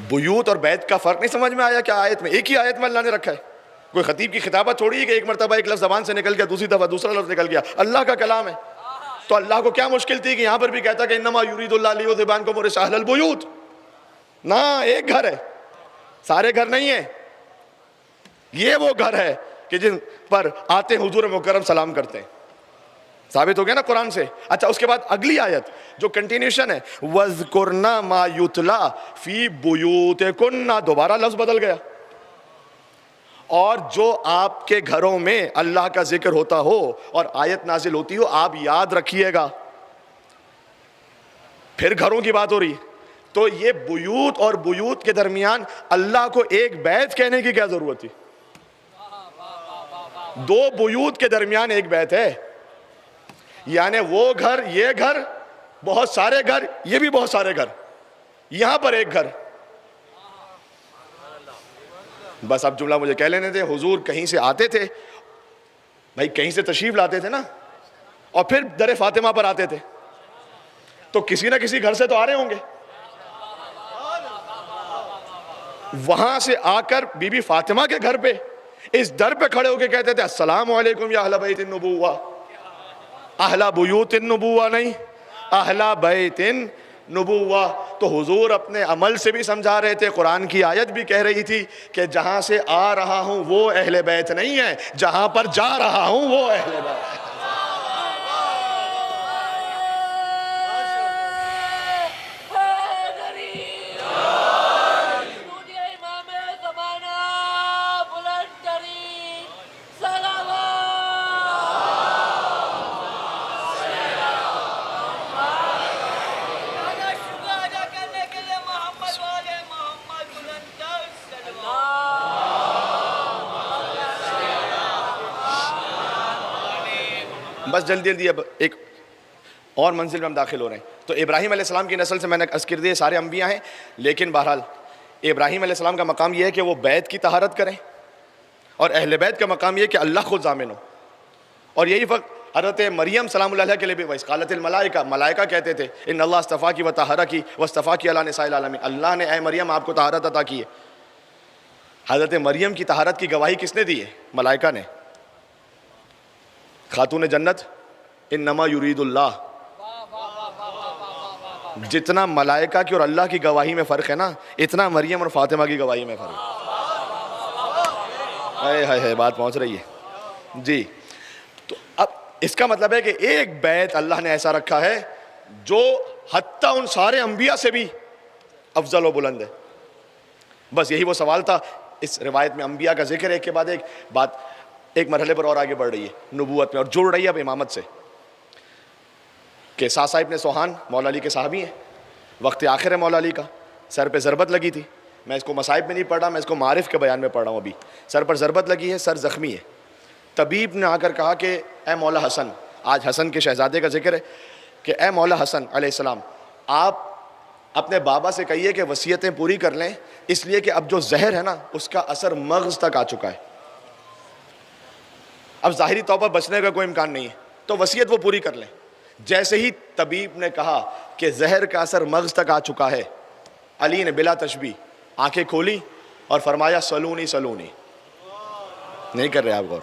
بیوت اور بیت کا فرق نہیں سمجھ میں آیا کیا آیت میں؟ ایک ہی آیت میں اللہ نے رکھا ہے. کوئی خطیب کی خطابت تھوڑی ہے کہ ایک مرتبہ ایک لفظ زبان سے نکل گیا, دوسری دفعہ دوسرا لفظ نکل گیا. اللہ کا کلام ہے. تو اللہ کو کیا مشکل تھی کہ یہاں پر بھی کہتا کہ انما یرید اللہ لیذھب عنکم الرجس اہل البیوت. نہ, ایک گھر ہے, سارے گھر نہیں ہیں. یہ وہ گھر ہے کہ جن پر آتے حضور مکرم سلام کرتے ہیں. ثابت ہو گیا نا قرآن سے. اچھا, اس کے بعد اگلی آیت جو کنٹینیوشن ہے, وَاذْكُرْنَ مَا يُتْلَى فِي بُيُوتِكُنَّ, دوبارہ لفظ بدل گیا. اور جو آپ کے گھروں میں اللہ کا ذکر ہوتا ہو اور آیت نازل ہوتی ہو, آپ یاد رکھیے گا. پھر گھروں کی بات ہو رہی. تو یہ بیوت اور بیوت کے درمیان اللہ کو ایک بیت کہنے کی کیا ضرورت تھی؟ دو بیوت کے درمیان ایک بیت ہے, یعنی وہ گھر, یہ گھر, بہت سارے گھر, یہ بھی بہت سارے گھر, یہاں پر ایک گھر. بس اب جملہ مجھے کہہ لینے تھے. حضور کہیں سے آتے تھے بھائی, کہیں سے تشریف لاتے تھے نا, اور پھر در فاطمہ پر آتے تھے, تو کسی نہ کسی گھر سے تو آ رہے ہوں گے. وہاں سے آ کر بی بی فاطمہ کے گھر پہ اس در پہ کھڑے ہو کے کہتے تھے السلام علیکم یا اہل بیت النبوہ. اہل بیوت النبوہ نہیں, اہل بیت نبوہ. تو حضور اپنے عمل سے بھی سمجھا رہے تھے, قرآن کی آیت بھی کہہ رہی تھی کہ جہاں سے آ رہا ہوں وہ اہل بیت نہیں ہے, جہاں پر جا رہا ہوں وہ اہل بیت ہے. بس جلدی جلدی اب ایک اور منزل میں ہم داخل ہو رہے ہیں. تو ابراہیم علیہ السلام کی نسل سے میں نے عرض کر دیا سارے انبیاء ہیں, لیکن بہرحال ابراہیم علیہ السلام کا مقام یہ ہے کہ وہ بیت کی طہارت کریں, اور اہل بیت کا مقام یہ ہے کہ اللہ خود ضامن ہو. اور یہی فرق حضرت مریم سلام اللہ علیہ کے لیے بھی, وَإِذْ قَالَتِ الْمَلَائِكَةُ, ملائکہ کہتے تھے ان اللہ اصطفاکی وطہرکی واصطفاکی علی نساء العالمین, اللہ نے اے مریم آپ کو طہارت عطا کی ہے. حضرت مریم کی طہارت کی گواہی کس نے دی ہے؟ ملائکہ نے. خاتون جنت انما یرید اللہ. جتنا ملائکہ کی اور اللہ کی گواہی میں فرق ہے نا، اتنا مریم اور فاطمہ کی گواہی میں فرق ہے. بات پہنچ رہی ہے جی. تو اب اس کا مطلب ہے کہ ایک بیت اللہ نے ایسا رکھا ہے جو حتیٰ ان سارے انبیاء سے بھی افضل و بلند ہے. بس یہی وہ سوال تھا. اس روایت میں انبیاء کا ذکر ہے، ایک کے بعد ایک بات ایک مرحلے پر اور آگے بڑھ رہی ہے نبوت میں، اور جڑ رہی ہے اب امامت سے. کہ ساسا ابن سوہان مولا علی کے صحابی ہیں، وقت آخر ہے مولا علی کا، سر پہ ضربت لگی تھی. میں اس کو مصائب میں نہیں پڑھ رہا، میں اس کو معارف کے بیان میں پڑھ رہا ہوں. ابھی سر پر ضربت لگی ہے، سر زخمی ہے. طبیب نے آ کر کہا کہ اے مولا حسن، آج حسن کے شہزادے کا ذکر ہے، کہ اے مولا حسن علیہ السلام، آپ اپنے بابا سے کہیے کہ وصیتیں پوری کر لیں، اس لیے کہ اب جو زہر ہے نا اس کا اثر مغز تک آ چکا ہے، اب ظاہری طور پر بچنے کا کوئی امکان نہیں ہے، تو وصیت وہ پوری کر لیں. جیسے ہی طبیب نے کہا کہ زہر کا اثر مغز تک آ چکا ہے، علی نے بلا تشبیہ آنکھیں کھولی اور فرمایا سلونی سلونی. نہیں کر رہے آپ غور؟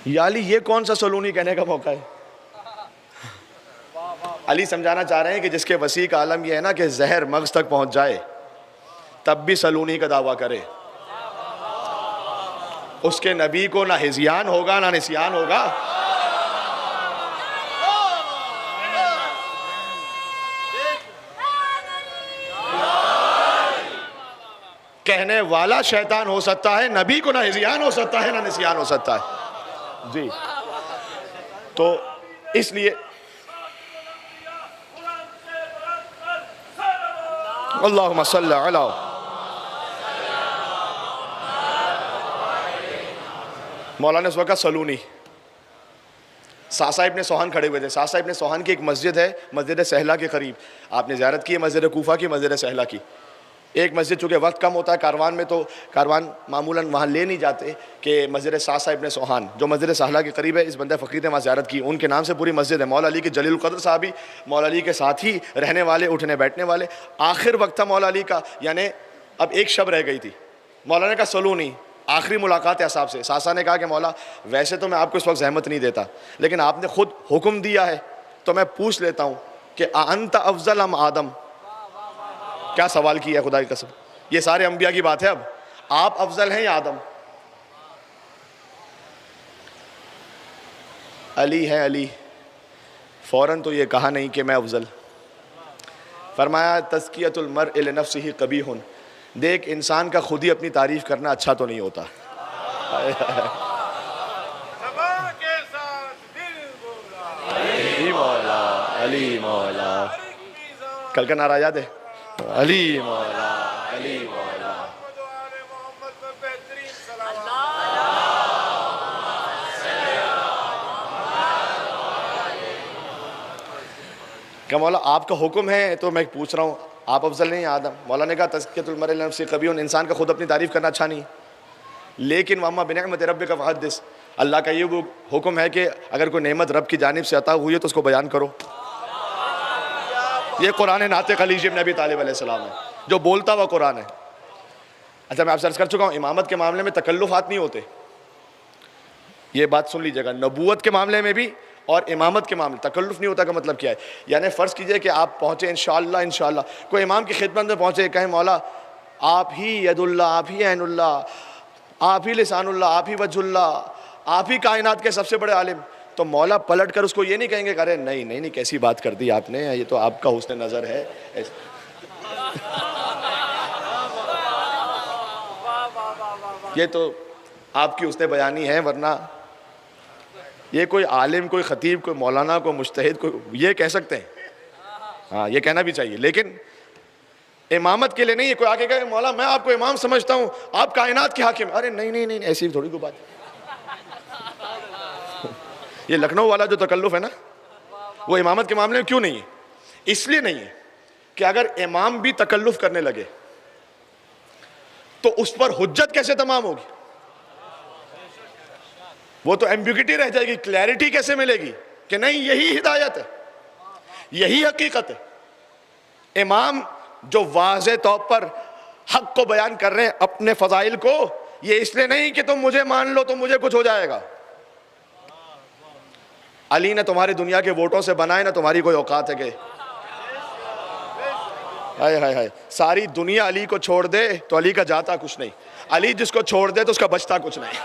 یا علی یہ کون سا سلونی کہنے کا موقع ہے؟ علی سمجھانا چاہ رہے ہیں کہ جس کے وسیع کا عالم یہ ہے نا کہ زہر مغز تک پہنچ جائے تب بھی سلونی کا دعویٰ کرے، اس کے نبی کو نہ ہذیان ہوگا نہ نسیان ہوگا. کہنے والا شیطان ہو سکتا ہے، نبی کو نہ ہذیان ہو سکتا ہے نہ نسیان ہو سکتا ہے. جی تو اس لیے اللہم صلی علی مولانا اس وقت سلونی. ساسا ابن سوہان کھڑے ہوئے تھے. ساسا ابن سوہان کی ایک مسجد ہے، مسجد سہلا کے قریب. آپ نے زیارت کی ہے مسجد کوفہ کی، مسجد سہلا کی. ایک مسجد چونکہ وقت کم ہوتا ہے کاروان میں، تو کاروان معمولاً وہاں لے نہیں جاتے، کہ مسجد ساسا ابن سوہان جو مسجد سہلا کے قریب ہے، اس بندہ فقیر نے وہاں زیارت کی. ان کے نام سے پوری مسجد ہے. مولا علی کے جلیل القدر صحابی، مولا علی کے ساتھ ہی رہنے والے، اٹھنے بیٹھنے والے. آخر وقت تھا مولا علی کا، یعنی اب ایک شب رہ گئی تھی. مولا نے کہا سلونی، آخری ملاقات ہے اصحاب سے. ساسا نے کہا کہ مولا ویسے تو میں آپ کو اس وقت زحمت نہیں دیتا، لیکن آپ نے خود حکم دیا ہے تو میں پوچھ لیتا ہوں کہ انت افضل ام آدم. کیا سوال کیا ہے خدا کی قسم. یہ سارے انبیاء کی بات ہے. اب آپ افضل ہیں یا آدم؟ علی ہے علی. فوراً تو یہ کہا نہیں کہ میں افضل. فرمایا تزکیۃ المرء لنفسہ قبیح. دیکھ انسان کا خود ہی اپنی تعریف کرنا اچھا تو نہیں ہوتا. علی مولا علی مولا. کل کا نعرہ یاد ہے؟ علی مولا علی مولا. کہ مولا آپ کا حکم ہے تو میں پوچھ رہا ہوں، آپ افضل نہیں آدم. مولا نے کہا تزکیۃ المرء لنفسہ قبیح. انسان کا خود اپنی تعریف کرنا اچھا نہیں، لیکن واما بنعمت ربک فحدث. اللہ کا یہ حکم ہے کہ اگر کوئی نعمت رب کی جانب سے عطا ہوئی ہے تو اس کو بیان کرو. یہ قرآن ناطق علی ابن ابی طالب علیہ السلام ہے، جو بولتا ہوا قرآن ہے. اچھا میں آپ سے عرض کر چکا ہوں امامت کے معاملے میں تکلفات نہیں ہوتے. یہ بات سن لیجیے گا، نبوت کے معاملے میں بھی اور امامت کے معاملے تکلف نہیں ہوتا. کا مطلب کیا ہے؟ یعنی فرض کیجئے کہ آپ پہنچے انشاءاللہ کوئی امام کی خدمت میں پہنچے، کہیں مولا آپ ہی ید اللہ، آپ ہی عین اللہ، آپ ہی لسان اللہ، آپ ہی وجہ اللہ، آپ ہی کائنات کے سب سے بڑے عالم. تو مولا پلٹ کر اس کو یہ نہیں کہیں گے کہ ارے نہیں کیسی بات کر دی آپ نے، یہ تو آپ کا حسن نظر ہے. یہ تو آپ کی حسن بیانی ہے، ورنہ یہ کوئی عالم، کوئی خطیب، کوئی مولانا، کوئی مجتہد، کوئی یہ کہہ سکتے ہیں. ہاں یہ کہنا بھی چاہیے، لیکن امامت کے لیے نہیں. کوئی آگے کہے مولا میں آپ کو امام سمجھتا ہوں، آپ کائنات کے حاکم. ارے نہیں ایسی تھوڑی کوئی بات. یہ لکھنؤ والا جو تکلف ہے نا، وہ امامت کے معاملے میں کیوں نہیں ہے؟ اس لیے نہیں ہے کہ اگر امام بھی تکلف کرنے لگے تو اس پر حجت کیسے تمام ہوگی؟ وہ تو ایمبیگوٹی رہ جائے گی. کلیئرٹی کیسے ملے گی کہ نہیں یہی ہدایت ہے، یہی حقیقت ہے. امام جو واضح طور پر حق کو بیان کر رہے ہیں اپنے فضائل کو، یہ اس لیے نہیں کہ تم مجھے مان لو تو مجھے کچھ ہو جائے گا. علی نے تمہاری دنیا کے ووٹوں سے بنائے، نہ تمہاری کوئی اوقات ہے کہ ہائے ہائے ہائے ساری دنیا علی کو چھوڑ دے تو علی کا جاتا کچھ نہیں، علی جس کو چھوڑ دے تو اس کا بچتا کچھ نہیں.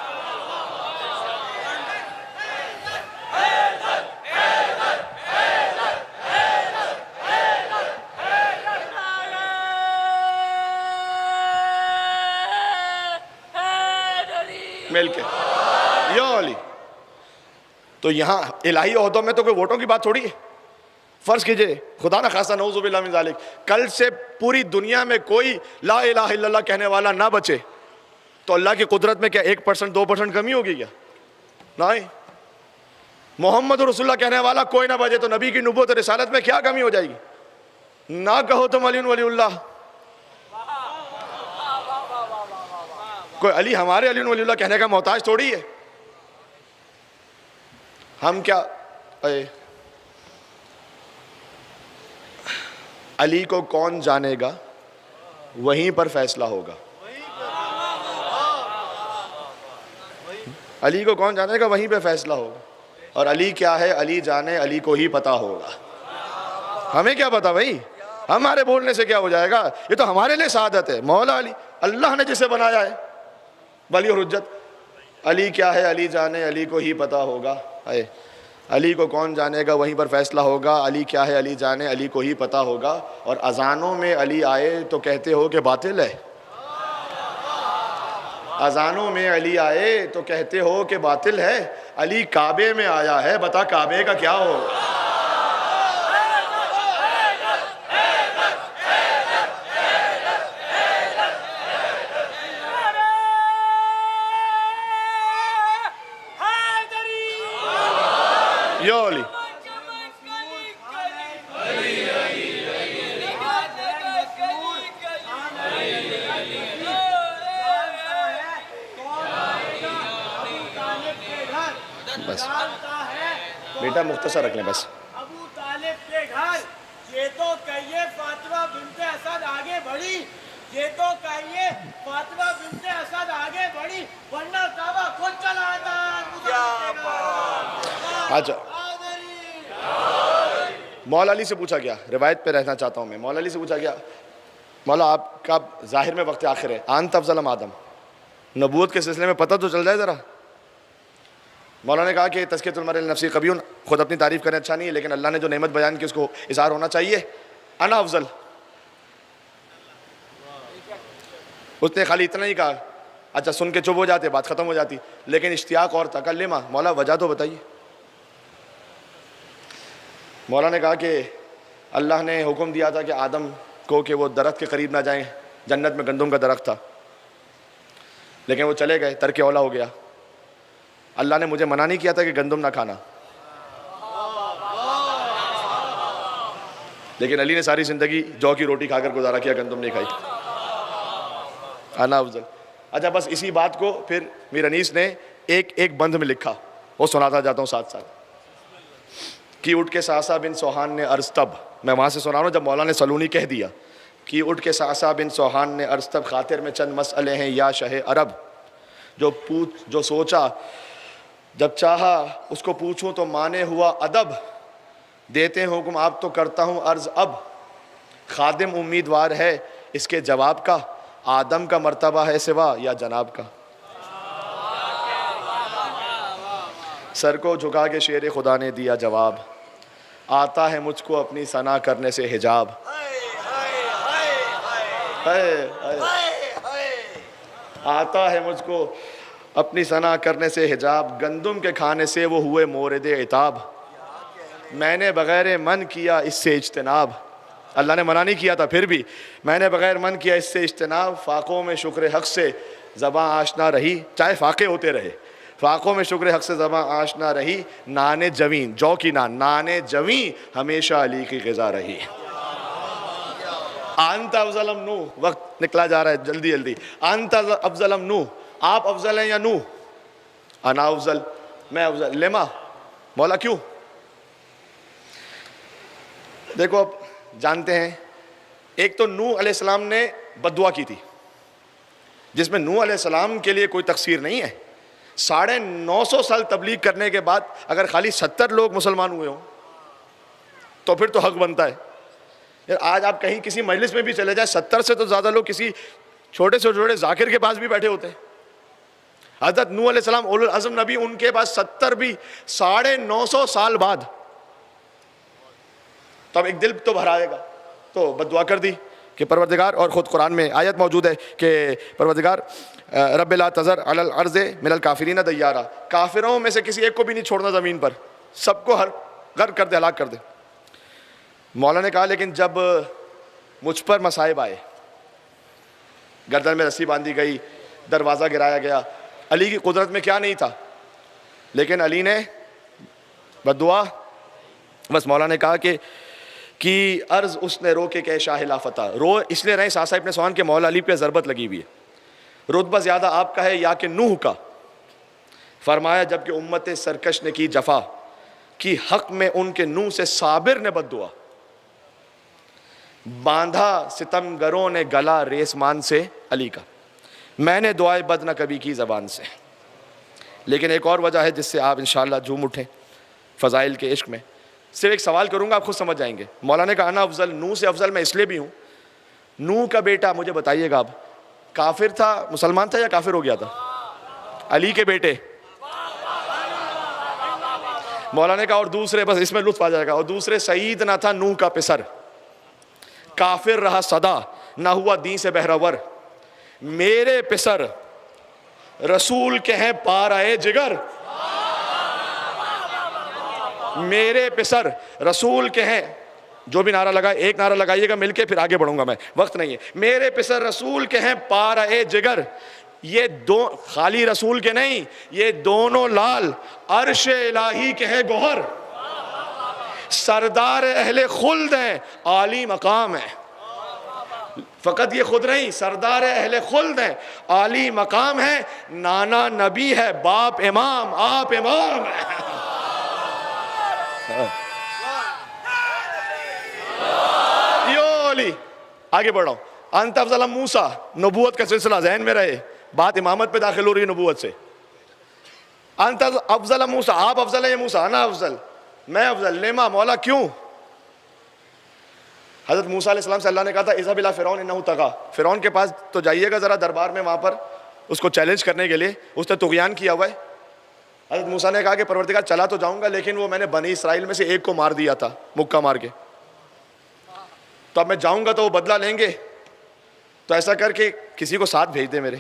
مل کے یا علی. تو یہاں الہی عہدوں میں تو کوئی ووٹوں کی بات تھوڑی ہے. فرض کیجئے خدا نہ خواستہ نعوذ باللہ من ذالک کل سے پوری دنیا میں کوئی لا الہ الا اللہ کہنے والا نہ بچے تو اللہ کی قدرت میں کیا 1% 2% کمی ہوگی کیا؟ نہیں. محمد رسول اللہ کہنے والا کوئی نہ بچے تو نبی کی نبوت رسالت میں کیا کمی ہو جائے گی؟ نہ کہو تم علی ولی اللہ. کوئی علی ہمارے علی ولی اللہ کہنے کا محتاج تھوڑی ہے. ہم کیا علی کو کون جانے گا وہیں پر فیصلہ ہوگا. علی کو کون جانے گا وہیں پہ فیصلہ ہوگا. اور علی کیا ہے علی جانے علی کو ہی پتا ہوگا. ہمیں کیا پتا بھائی، ہمارے بولنے سے کیا ہو جائے گا؟ یہ تو ہمارے لیے سعادت ہے. مولا علی اللہ نے جسے بنایا ہے ولی اور حجت. علی کیا ہے علی جانے علی کو ہی پتا ہوگا. علی کو کون جانے گا وہیں پر فیصلہ ہوگا. علی کیا ہے علی جانے علی کو ہی پتا ہوگا. اور اذانوں میں علی آئے تو کہتے ہو کہ باطل ہے. اذانوں میں علی آئے تو کہتے ہو کہ باطل ہے. علی کعبے میں آیا ہے، بتا کعبے کا کیا ہوگا؟ یا علی بس بیٹا مختصر رکھ لیں بس. ابو طالب کے گھر یہ تو کہیے فاطمہ بنت اسد آگے بڑھی، یہ تو کہیے فاطمہ بنت اسد آگے بڑھی ورنہ کعبہ خود چلاتا. اچھا مولا علی سے پوچھا گیا، روایت پہ رہنا چاہتا ہوں میں. مولا علی سے پوچھا گیا مولا آپ کا ظاہر میں وقت آخر ہے، انت افضل ام آدم، نبوت کے سلسلے میں پتہ تو چل جائے ذرا. مولا نے کہا کہ تزکیۃ المرء لنفسہ قبیح، خود اپنی تعریف کرنا اچھا نہیں ہے لیکن اللہ نے جو نعمت بیان کی اس کو اظہار ہونا چاہیے. انا افضل. اس نے خالی اتنا ہی کہا، اچھا سن کے چپ ہو جاتے بات ختم ہو جاتی، لیکن اشتیاق اور تھا. کلمہ مولا وجہ تو بتائیے. مولا نے کہا کہ اللہ نے حکم دیا تھا کہ آدم کو کہ وہ درخت کے قریب نہ جائیں. جنت میں گندم کا درخت تھا لیکن وہ چلے گئے، ترک اولا ہو گیا. اللہ نے مجھے منع نہیں کیا تھا کہ گندم نہ کھانا، لیکن علی نے ساری زندگی جو کی روٹی کھا کر گزارا کیا، گندم نہیں کھائی. انا افضل. اچھا بس اسی بات کو پھر میر انیس نے ایک بند میں لکھا، وہ سناتا جاتا ہوں ساتھ ساتھ. کی اٹھ کے ساسا بن سوہان نے عرض تب، میں وہاں سے سنا رہا ہوں جب مولا نے سلونی کہہ دیا. کی اٹھ کے ساسا بن سوہان نے عرض تب، خاطر میں چند مسئلے ہیں یا شہ عرب. جو سوچا جب چاہا اس کو پوچھوں تو مانے ہوا ادب. دیتے ہیں حکم آپ تو کرتا ہوں عرض اب. خادم امیدوار ہے اس کے جواب کا، آدم کا مرتبہ ہے سوا یا جناب کا. سر کو جھکا کے شیر خدا نے دیا جواب، آتا ہے مجھ کو اپنی ثنا کرنے سے حجاب. آتا ہے مجھ کو اپنی ثنا کرنے سے حجاب. گندم کے کھانے سے وہ ہوئے مورد عتاب، میں نے بغیر من کیا اس سے اجتناب. اللہ نے منع نہیں کیا تھا پھر بھی میں نے بغیر من کیا اس سے اجتناب. فاقوں میں شکر حق سے زباں آشنا رہی، چاہے فاقے ہوتے رہے. فاقوں میں شکر حق سے زباں آشنا رہی. نان جویں، جو کی نان جویں ہمیشہ علی کی غذا رہی. انت افضل ام نو، وقت نکلا جا رہا ہے جلدی جلدی. انت افضل ام نو، آپ افضل ہیں یا نو؟ انا افضل، میں افضل. لما مولا کیوں؟ دیکھو اب جانتے ہیں ایک تو نوح علیہ السلام نے بد دعا کی تھی، جس میں نوح علیہ السلام کے لیے کوئی تقصیر نہیں ہے. 950 سال تبلیغ کرنے کے بعد اگر خالی 70 لوگ مسلمان ہوئے ہوں تو پھر تو حق بنتا ہے. یار آج آپ کہیں کسی مجلس میں بھی چلے جائیں، 70 سے تو زیادہ لوگ کسی چھوٹے سے چھوٹے ذاکر کے پاس بھی بیٹھے ہوتے ہیں. حضرت نوح علیہ السلام اولو العزم نبی، ان کے پاس 70 بھی 950 سال بعد. تو اب ایک دل تو بھر آئے گا. تو بد دعا کر دی کہ پروردگار، اور خود قرآن میں آیت موجود ہے کہ پروردگار رب لا تذر علی الارض من الکافرین دیارا، کافروں میں سے کسی ایک کو بھی نہیں چھوڑنا زمین پر، سب کو غرق کر دے، ہلاک کر دے. مولا نے کہا لیکن جب مجھ پر مصائب آئے، گردن میں رسی باندھی گئی، دروازہ گرایا گیا، علی کی قدرت میں کیا نہیں تھا، لیکن علی نے بد دعا. بس مولا نے کہا کہ کی عرض اس نے رو کے کہ شاہ لا فتح، رو اس لیے رہے ساسا ابن سوان کے مولا علی پہ ضربت لگی ہوئی ہے، رتبہ زیادہ آپ کا ہے یا کہ نوح کا. فرمایا جبکہ امت سرکش نے کی جفا کی حق میں ان کے نوح سے صابر نے بد دعا، باندھا ستم گروں نے گلا ریسمان سے علی کا، میں نے دعائے بد نہ کبھی کی زبان سے. لیکن ایک اور وجہ ہے جس سے آپ انشاءاللہ جھوم اٹھیں فضائل کے عشق میں. صرف ایک سوال کروں گا، آپ خود سمجھ جائیں گے. مولا نے کہا انا افضل، نوح سے افضل میں اس لیے بھی ہوں. نوح کا بیٹا مجھے بتائیے گا، اب کافر تھا، مسلمان تھا یا کافر ہو گیا تھا؟ علی کے بیٹے. مولا نے کہا اور دوسرے، بس اس میں لطف آ جائے گا، اور دوسرے سعید نہ تھا نوح کا پسر، کافر رہا صدا نہ ہوا دین سے بہرور. میرے پسر رسول کے ہیں پارائے جگر، میرے پسر رسول کے ہیں. جو بھی نعرہ لگائے، ایک نعرہ لگائیے گا مل کے، پھر آگے بڑھوں گا میں، وقت نہیں ہے. میرے پسر رسول کے ہیں پارائے جگر، یہ دو خالی رسول کے نہیں، یہ دونوں لال عرش الہی کے ہیں گوہر، سردار اہل خلد ہیں، عالی مقام ہے. فقط یہ خود نہیں، سردار اہل خلد ہیں، عالی مقام ہے. نانا نبی ہے، باپ امام، آپ امام ہے. یو علی، آگے بڑھ رہا ہوں. انت افضل موسیٰ، نبوت کا سلسلہ ذہن میں رہے، بات امامت پہ داخل ہو رہی ہے نبوت سے. انت افضل موسیٰ، آپ افضل ہیں یا موسیٰ؟ انا افضل، میں افضل. لما، مولا کیوں؟ حضرت موسیٰ علیہ السلام سے اللہ نے کہا تھا اذهب الى فرعون انه طغى، فرعون کے پاس تو جائیے گا ذرا دربار میں، وہاں پر اس کو چیلنج کرنے کے لیے، اس نے طغیان کیا ہوا ہے. حضرت موسیٰ نے کہا کہ پروردگار چلا تو جاؤں گا، لیکن وہ میں نے بنی اسرائیل میں سے ایک کو مار دیا تھا مکہ مار کے، تو اب میں جاؤں گا تو وہ بدلہ لیں گے، تو ایسا کر کے کسی کو ساتھ بھیج دے میرے.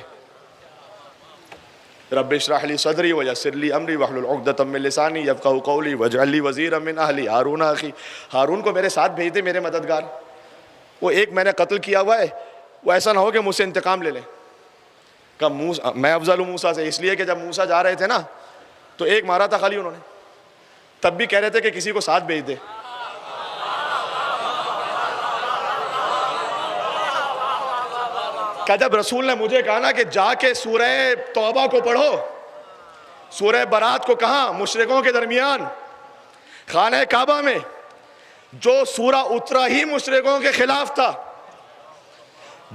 رب اشرح لی صدری ویسر لی امری واحلل عقدۃ من لسانی یفقہوا قولی واجعل لی وزیرا من اہلی ہارون اخی، ہارون کو میرے ساتھ بھیج دے، میرے مددگار. وہ ایک میں نے قتل کیا ہوا ہے، وہ ایسا نہ ہو کہ مجھ سے انتقام لے لیں. کہا میں افضل ہوں موسیٰ سے، اس لیے کہ جب موسیٰ جا رہے تھے نا تو ایک مارا تھا خالی انہوں نے، تب بھی کہہ رہے تھے کہ کسی کو ساتھ بھیج دے. کہ جب رسول نے مجھے کہا نا کہ جا کے سورہ توبہ کو پڑھو، سورہ برات کو کہاں؟ مشرکوں کے درمیان خانہ کعبہ میں، جو سورہ اترا ہی مشرکوں کے خلاف تھا،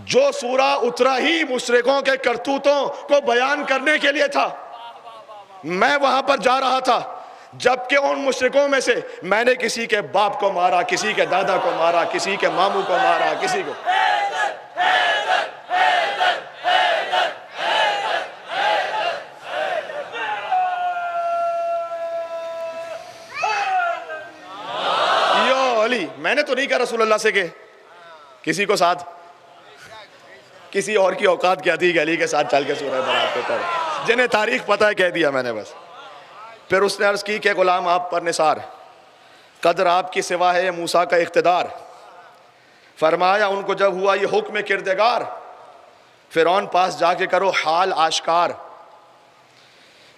جو سورہ اترا ہی مشرکوں کے کرتوتوں کو بیان کرنے کے لیے تھا، میں وہاں پر جا رہا تھا. جبکہ ان مشرکوں میں سے میں نے کسی کے باپ کو مارا، کسی کے دادا کو مارا، کسی کے ماموں کو مارا، کسی کو. میں نے تو نہیں کہا رسول اللہ سے کہ کسی کو ساتھ، کسی اور کی اوقات کیا تھی کہ علی کے ساتھ چل کے سورہ برات پہ پڑھ، جنہیں تاریخ پتہ ہے کہہ دیا میں نے بس. پھر اس نے عرض کی کہ غلام آپ پر نثار، قدر آپ کی سوا ہے موسیٰ کا اقتدار. فرمایا ان کو جب ہوا یہ حکم کردگار، فرعون پاس جا کے کرو حال آشکار.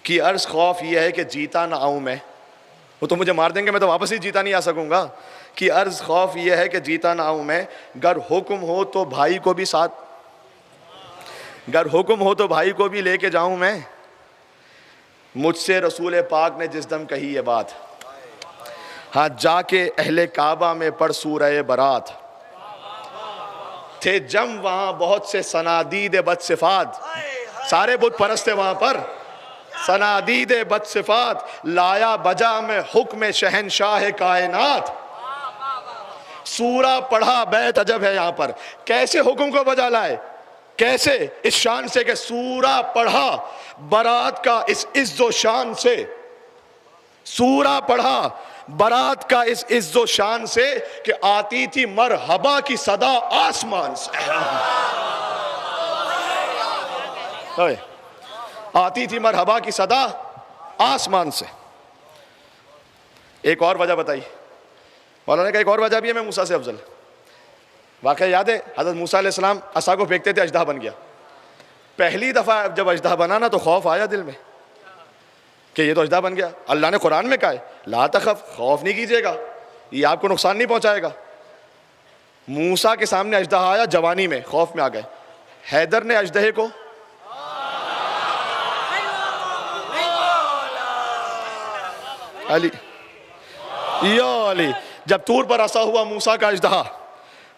کی عرض خوف یہ ہے کہ جیتا نہ آؤں میں، وہ تو مجھے مار دیں گے، میں تو واپس ہی جیتا نہیں آ سکوں گا. کی عرض خوف یہ ہے کہ جیتا نہ آؤں میں، گر حکم ہو تو بھائی کو بھی ساتھ، گر حکم ہو تو بھائی کو بھی لے کے جاؤں میں. مجھ سے رسول پاک نے جس دم کہی یہ بات، ہاں جا کے اہل کعبہ میں پڑھ سورہ برات. تھے جم وہاں بہت سے صنادید بد صفات، سارے بت پرست تھے وہاں پر، صنادید بد صفات، لایا بجا میں حکم شہنشاہ کائنات۔ سورہ پڑھا، بیت عجب ہے یہاں پر، کیسے حکم کو بجا لائے، کیسے؟ اس شان سے کہ سورہ پڑھا برات کا اس عز و شان سے، سورہ پڑھا برات کا اس عز و شان سے کہ آتی تھی مرحبا کی صدا آسمان سے، آتی تھی مرحبا کی صدا آسمان سے۔ ایک اور وجہ بتائی مولانا نے کہا، ایک اور وجہ بھی ہے میں موسیٰ سے افضل۔ واقعہ یاد ہے حضرت موسیٰ علیہ السلام عصا کو پھینکتے تھے، اژدہا بن گیا۔ پہلی دفعہ جب اژدہا بنا نا تو خوف آیا دل میں کہ یہ تو اژدہا بن گیا۔ اللہ نے قرآن میں کہا ہے لا تخف، خوف نہیں کیجیے گا، یہ آپ کو نقصان نہیں پہنچائے گا۔ موسیٰ کے سامنے اژدہا آیا جوانی میں، خوف میں آ گئے۔ حیدر نے اژدہے کو علی یا علی، جب طور پر عصا ہوا موسیٰ کا اژدہا،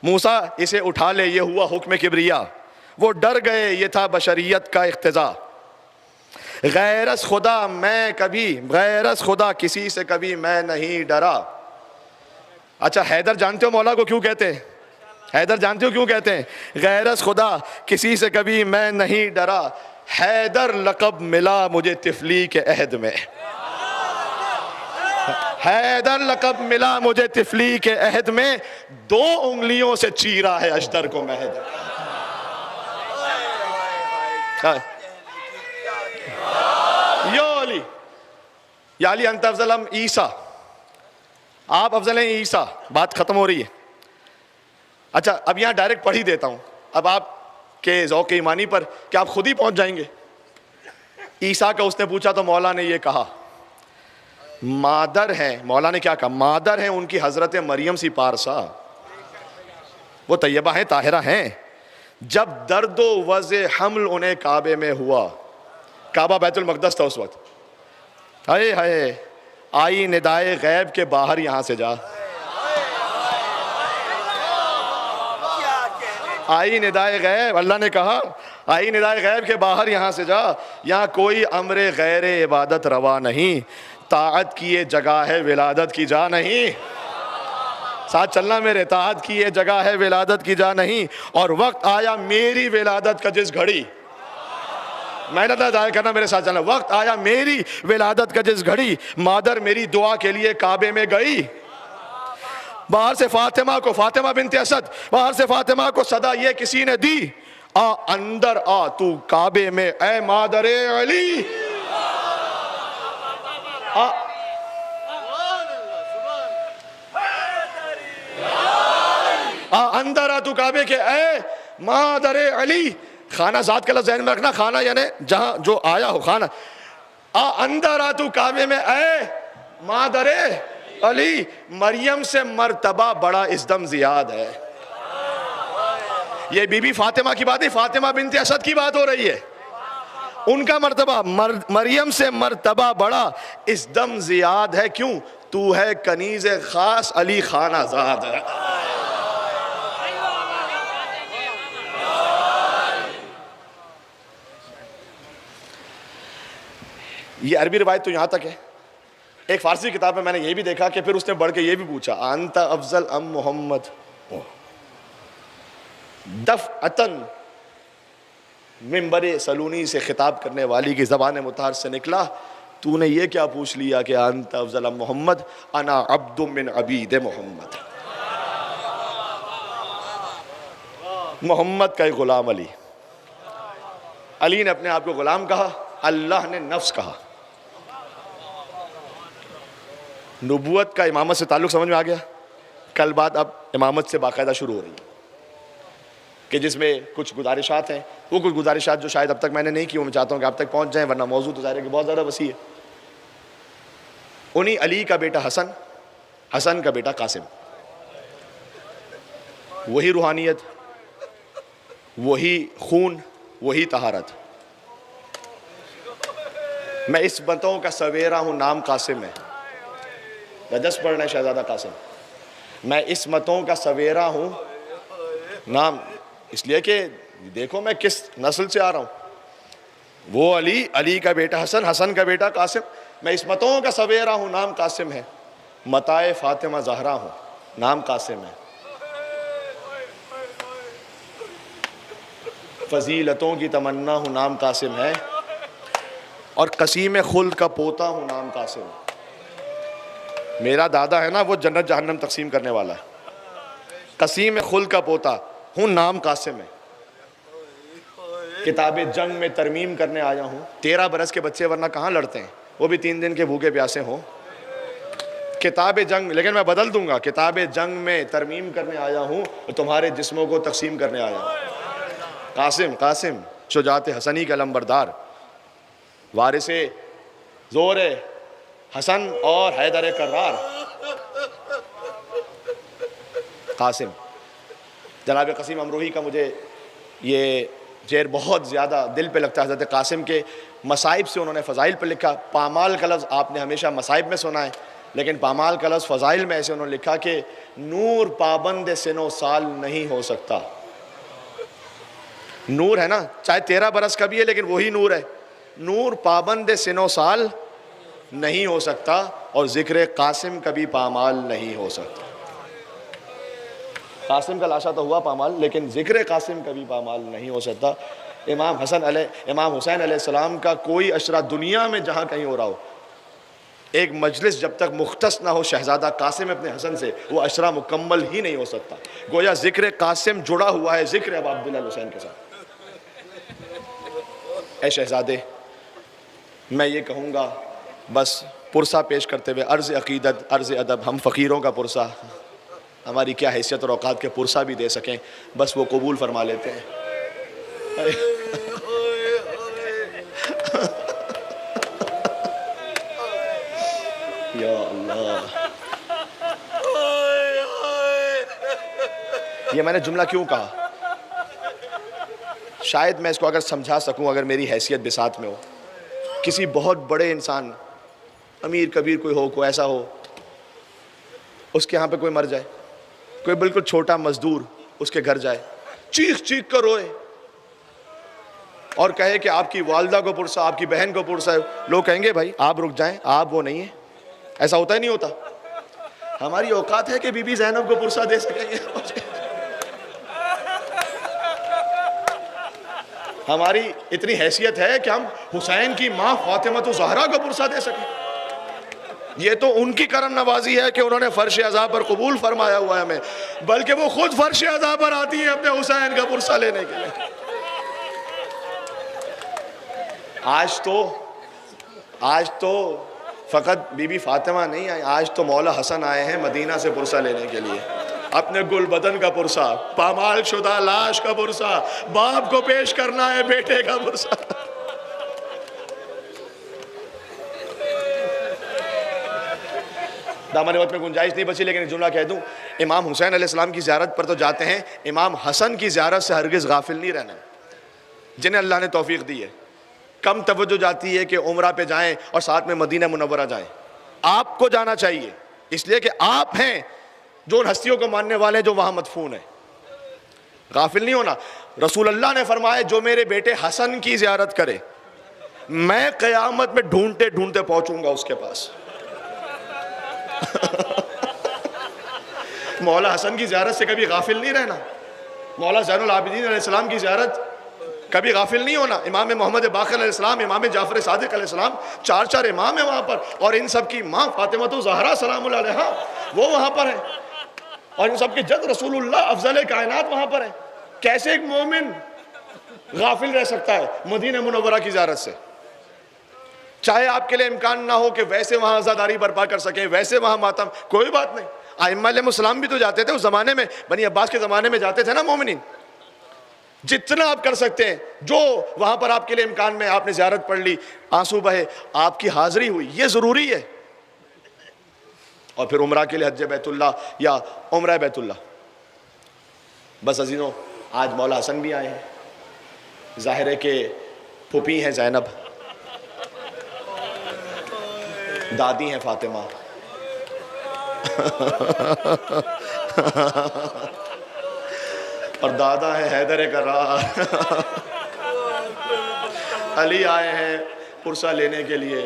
موسیٰ اسے اٹھا لے، یہ ہوا حکم کبریا، وہ ڈر گئے، یہ تھا بشریت کا اقتضا۔ غیر از خدا میں کبھی، غیر از خدا کسی سے کبھی میں نہیں ڈرا۔ اچھا حیدر جانتے ہو مولا کو کیوں کہتے ہیں؟ حیدر جانتے ہو کیوں کہتے ہیں؟ غیر از خدا کسی سے کبھی میں نہیں ڈرا، حیدر لقب ملا مجھے طفلی کے عہد میں، حیدر لقب ملا مجھے طفلی کے عہد میں، 2 انگلیوں سے چیرا ہے اشتر کو مہد۔ یا علی انت افضل ام عیسیٰ، آپ افضل ہیں عیسیٰ، بات ختم ہو رہی ہے۔ اچھا اب یہاں ڈائریکٹ پڑھ ہی دیتا ہوں، اب آپ کے ذوق ایمانی پر کہ آپ خود ہی پہنچ جائیں گے۔ عیسیٰ کا اس نے پوچھا تو مولا نے یہ کہا، مادر ہیں، مولا نے کیا کہا؟ مادر ہیں ان کی حضرت مریم سی پارسا، وہ طیبہ ہیں، طاہرہ ہیں۔ جب درد و وضع حمل انہیں کعبے میں ہوا، کعبہ بیت المقدس تھا اس وقت، ہائے ہائے آئی ندائے غیب کے باہر یہاں سے جا، آئی ندائے غیب، اللہ نے کہا آئی ندائے غیب کے باہر یہاں سے جا، یہاں کوئی امر غیر عبادت روا نہیں، طاعت کی یہ جگہ ہے ولادت کی جا نہیں، ساتھ چلنا میرے، طاعت کی یہ جگہ ہے ولادت کی جا نہیں، اور وقت آیا میری ولادت کا جس گھڑی، محنت ادا کرنا میرے ساتھ چلنا، وقت آیا میری ولادت کا جس گھڑی، مادر میری دعا کے لیے کعبے میں گئی، باہر سے فاطمہ کو، فاطمہ بنت اسد، باہر سے فاطمہ کو صدا یہ کسی نے دی، آ اندر آ تو کعبے میں اے مادر علی، اندر آ تو کعبے کے اے مادر علی، خانہ ذات کا لفظ ذہن میں رکھنا، خانہ یعنی جہاں جو آیا ہو، خانہ، اندر آ تو کعبے میں اے مادر علی، مریم سے مرتبہ بڑا اس دم زیاد ہے۔ یہ بی بی فاطمہ کی بات ہے، فاطمہ بنت اسد کی بات ہو رہی ہے، ان کا مرتبہ مریم سے مرتبہ بڑا اس دم زیاد ہے، کیوں؟ تو ہے کنیز خاص علی خانہ زاد ہے۔ یہ عربی روایت تو یہاں تک ہے۔ ایک فارسی کتاب میں نے یہ بھی دیکھا کہ پھر اس نے بڑھ کے یہ بھی پوچھا، انت افضل ام محمد؟ دفعتاً منبر سلونی سے خطاب کرنے والی کی زبان مطہر سے نکلا، تو نے یہ کیا پوچھ لیا کہ انت افضل ام محمد؟ انا عبد من عبید محمد، محمد کا ایک غلام علی، علی نے اپنے آپ کو غلام کہا، اللہ نے نفس کہا۔ نبوت کا امامت سے تعلق سمجھ میں آ گیا؟ کل بات اب امامت سے باقاعدہ شروع ہو رہی ہے کہ جس میں کچھ گزارشات ہیں، وہ کچھ گزارشات جو شاید اب تک میں نے نہیں کی، وہ میں چاہتا ہوں کہ آپ تک پہنچ جائیں، ورنہ موضوع تو ظاہر ہے کہ بہت زیادہ وسیع ہے۔ انہی علی کا بیٹا حسن، حسن کا بیٹا قاسم، وہی روحانیت، وہی خون، وہی طہارت۔ میں عصمتوں کا سویرا ہوں، نام قاسم ہے، رجس پڑھ رہے ہیں شہزادہ قاسم، میں عصمتوں کا سویرا ہوں، نام اس لیے کہ دیکھو میں کس نسل سے آ رہا ہوں. وہ علی، علی کا بیٹا حسن، حسن کا بیٹا قاسم. میں عصمتوں کا سویرا ہوں، نام قاسم ہے. متاع فاطمہ زہرا ہوں، نام قاسم ہے. فضیلتوں کی تمنا ہوں، نام قاسم ہے. اور قسیم خلد کا پوتا ہوں، نام قاسم ہے. میرا دادا ہے نا، وہ جنت جہنم تقسیم کرنے والا ہے. قسیم خلد کا پوتا ہوں، نام قاسم ہے. کتاب جنگ میں ترمیم کرنے آیا ہوں. 13 برس کے بچے ورنہ کہاں لڑتے ہیں، وہ بھی 3 دن کے بھوکے پیاسے ہوں. کتاب جنگ، لیکن میں بدل دوں گا، کتاب جنگ میں ترمیم کرنے آیا ہوں، تمہارے جسموں کو تقسیم کرنے آیا ہوں. قاسم، قاسم شجاعت حسنی کا علمبردار، وارث زور حسن اور حیدر کرار. قاسم. جناب قسیم امروہی کا مجھے یہ شعر بہت زیادہ دل پہ لگتا ہے. حضرت قاسم کے مصائب سے انہوں نے فضائل پہ لکھا. پامال کا لفظ آپ نے ہمیشہ مصائب میں سنا ہے، لیکن پامال کا لفظ فضائل میں ایسے انہوں نے لکھا کہ نور پابند سن و سال نہیں ہو سکتا. نور ہے نا، چاہے 13 برس کا بھی ہے لیکن وہی نور ہے. نور پابند سن و سال نہیں ہو سکتا، اور ذکر قاسم کبھی پامال نہیں ہو سکتا. قاسم کا لاشا تو ہوا پامال، لیکن ذکر قاسم کبھی پامال نہیں ہو سکتا. امام حسین علیہ السلام کا کوئی عشرہ دنیا میں جہاں کہیں ہو رہا ہو، ایک مجلس جب تک مختص نہ ہو شہزادہ قاسم اپنے حسن سے، وہ عشرہ مکمل ہی نہیں ہو سکتا. گویا ذکر قاسم جڑا ہوا ہے ذکر ابا عبداللہ حسین کے ساتھ. اے شہزادے، میں یہ کہوں گا بس پرسہ پیش کرتے ہوئے، عرض عقیدت، عرض ادب، ہم فقیروں کا پرسہ، ہماری کیا حیثیت اور اوقات کے پرسہ بھی دے سکیں، بس وہ قبول فرما لیتے ہیں. یا اللہ، یہ میں نے جملہ کیوں کہا؟ شاید میں اس کو اگر سمجھا سکوں، اگر میری حیثیت بساط میں ہو، کسی بہت بڑے انسان، امیر کبیر کوئی ہو، کوئی ایسا ہو، اس کے ہاں پہ کوئی مر جائے، کوئی بالکل چھوٹا مزدور اس کے گھر جائے، چیخ چیخ کر روئے اور کہے کہ آپ کی والدہ کو پرسہ، آپ کی بہن کو پرسہ ہے. لوگ کہیں گے بھائی آپ رک جائیں، آپ وہ نہیں ہیں. ایسا ہوتا ہی نہیں ہوتا. ہماری اوقات ہے کہ بی بی زینب کو پرسہ دے سکیں گے، ہماری اتنی حیثیت ہے کہ ہم حسین کی ماں فاطمہ الزہرا کو پرسہ دے سکیں. یہ تو ان کی کرم نوازی ہے کہ انہوں نے فرش عزا پر قبول فرمایا ہوا ہے ہمیں، بلکہ وہ خود فرش عزا پر آتی ہے اپنے حسین کا پرسہ لینے کے لیے. آج تو فقط بی بی فاطمہ نہیں آئی، آج تو مولا حسن آئے ہیں مدینہ سے پرسہ لینے کے لیے. اپنے گل بدن کا پرسہ، پامال شدہ لاش کا پرسہ، باپ کو پیش کرنا ہے بیٹے کا پرسہ. دامن وقت میں گنجائش نہیں بچی، لیکن ایک جملہ کہہ دوں. امام حسین علیہ السلام کی زیارت پر تو جاتے ہیں، امام حسن کی زیارت سے ہرگز غافل نہیں رہنا، جنہیں اللہ نے توفیق دی ہے. کم توجہ جاتی ہے کہ عمرہ پہ جائیں اور ساتھ میں مدینہ منورہ جائیں. آپ کو جانا چاہیے، اس لیے کہ آپ ہیں جو ان ہستیوں کو ماننے والے ہیں جو وہاں مدفون ہیں. غافل نہیں ہونا. رسول اللہ نے فرمایا جو میرے بیٹے حسن کی زیارت کرے، میں قیامت میں ڈھونڈتے ڈھونڈتے پہنچوں گا اس کے پاس. مولا حسن کی زیارت سے کبھی غافل نہیں رہنا. مولا زین العابدین علیہ السلام کی زیارت کبھی غافل نہیں ہونا. امام محمد باقر علیہ السلام، امام جعفر صادق علیہ السلام، 4 امام ہیں وہاں پر، اور ان سب کی ماں فاطمہ الزہرا سلام اللہ علیہا وہ وہاں پر ہیں، اور ان سب کے جد رسول اللہ افضل کائنات وہاں پر ہیں. کیسے ایک مومن غافل رہ سکتا ہے مدینہ منورہ کی زیارت سے؟ چاہے آپ کے لئے امکان نہ ہو کہ ویسے وہاں عزاداری برپا کر سکیں، ویسے وہاں ماتم، کوئی بات نہیں. ائمہ علیہ السلام بھی تو جاتے تھے اس زمانے میں، بنی عباس کے زمانے میں جاتے تھے نا مومنین. جتنا آپ کر سکتے ہیں، جو وہاں پر آپ کے لئے امکان میں، آپ نے زیارت پڑھ لی، آنسو بہے، آپ کی حاضری ہوئی، یہ ضروری ہے. اور پھر عمرہ کے لئے حج بیت اللہ یا عمرہ بیت اللہ. بس عزیزوں، آج مولا حسن بھی آئے ہیں، ظاہر ہے کہ پھوپھی ہیں زینب، دادی ہیں فاطمہ، اور دادا ہے حیدر کرار۔ علی آئے ہیں پرسہ لینے کے لیے۔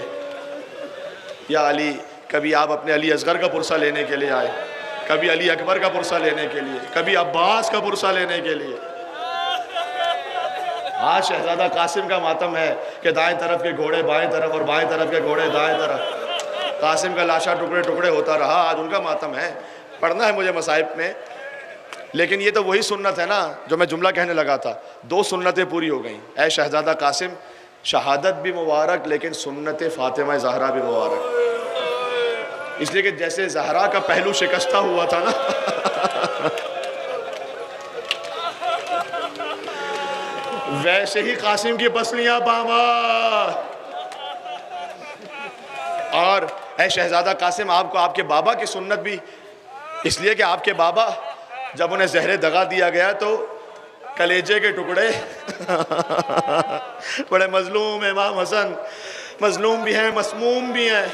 یا علی، کبھی آپ اپنے علی اصغر کا پرسہ لینے کے لیے آئے، کبھی علی اکبر کا پرسہ لینے کے لیے، کبھی عباس کا پرسہ لینے کے لیے۔ آج شہزادہ قاسم کا ماتم ہے کہ دائیں طرف کے گھوڑے بائیں طرف اور بائیں طرف کے گھوڑے دائیں طرف۔ قاسم کا لاشا ٹکڑے ٹکڑے ہوتا رہا، آج ان کا ماتم ہے۔ پڑھنا ہے مجھے مصائب میں، لیکن یہ تو وہی سنت ہے نا جو میں جملہ کہنے لگا تھا۔ دو سنتیں پوری ہو گئیں۔ اے شہزادہ قاسم، شہادت بھی مبارک لیکن سنت فاطمہ زہرا بھی مبارک، اس لیے کہ جیسے زہرا کا پہلو شکستہ ہوا تھا نا، ویسے ہی قاسم کی پسلیاں پامال۔ اور اے شہزادہ قاسم، آپ کو آپ کے بابا کی سنت بھی، اس لیے کہ آپ کے بابا جب انہیں زہر دغا دیا گیا تو کلیجے کے ٹکڑے بڑے مظلوم امام حسن، مظلوم بھی ہیں مسموم بھی ہیں۔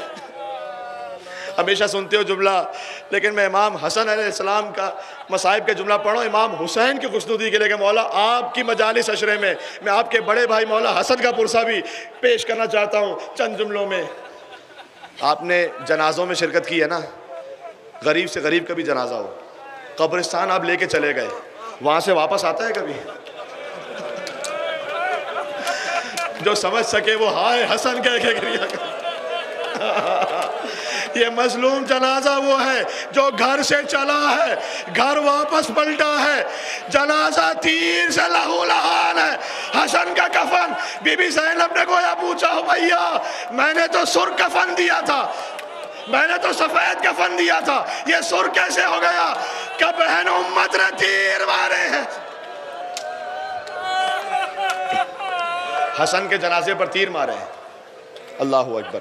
ہمیشہ سنتے ہو جملہ، لیکن میں امام حسن علیہ السلام کا مصائب کا جملہ پڑھوں امام حسین کی خوشنودی کے لئے کہ مولا آپ کی مجالس عشرے میں میں آپ کے بڑے بھائی مولا حسن کا پرسہ بھی پیش کرنا چاہتا ہوں چند جملوں میں۔ آپ نے جنازوں میں شرکت کی ہے نا، غریب سے غریب کا بھی جنازہ ہو، قبرستان آپ لے کے چلے گئے، وہاں سے واپس آتا ہے کبھی؟ جو سمجھ سکے وہ ہائے حسن کہہ کے گریا کرے۔ یہ مظلوم جنازہ وہ ہے جو گھر سے چلا ہے، گھر واپس پلٹا ہے، جنازہ تیر سے لہو لہان ہے۔ حسن کا کفن، بی بی زینب نے گویا پوچھا ہو بھائیا میں نے تو سرخ کفن دیا تھا، میں نے تو سفید کفن دیا تھا، یہ سرخ کیسے ہو گیا؟ کہ بہن امت نے تیر مارے ہیں۔ حسن کے جنازے پر تیر مارے ہیں، اللہ اکبر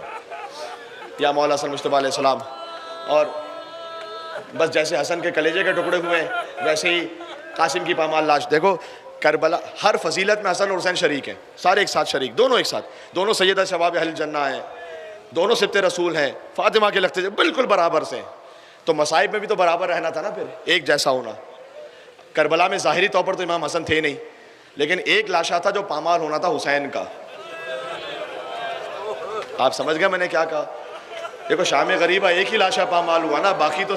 یا مولا حسن مصطفیٰ علیہ السلام۔ اور بس جیسے حسن کے کلیجے کے ٹکڑے ہوئے ویسے ہی قاسم کی پامال لاش۔ دیکھو کربلا، ہر فضیلت میں حسن اور حسین شریک ہیں، سارے ایک ساتھ شریک، دونوں ایک ساتھ، دونوں سیدہ شباب اہل الجنہ ہیں، دونوں سبط رسول ہیں، فاطمہ کے لگتے بالکل برابر سے۔ تو مصائب میں بھی تو برابر رہنا تھا نا، پھر ایک جیسا ہونا۔ کربلا میں ظاہری طور پر تو امام حسن تھے نہیں، لیکن ایک لاشا تھا جو پامال ہونا تھا حسین کا۔ آپ سمجھ گئے میں نے کیا کہا؟ دیکھو شام غریبہ ایک ہی لاشا پامال ہوا نا، باقی تو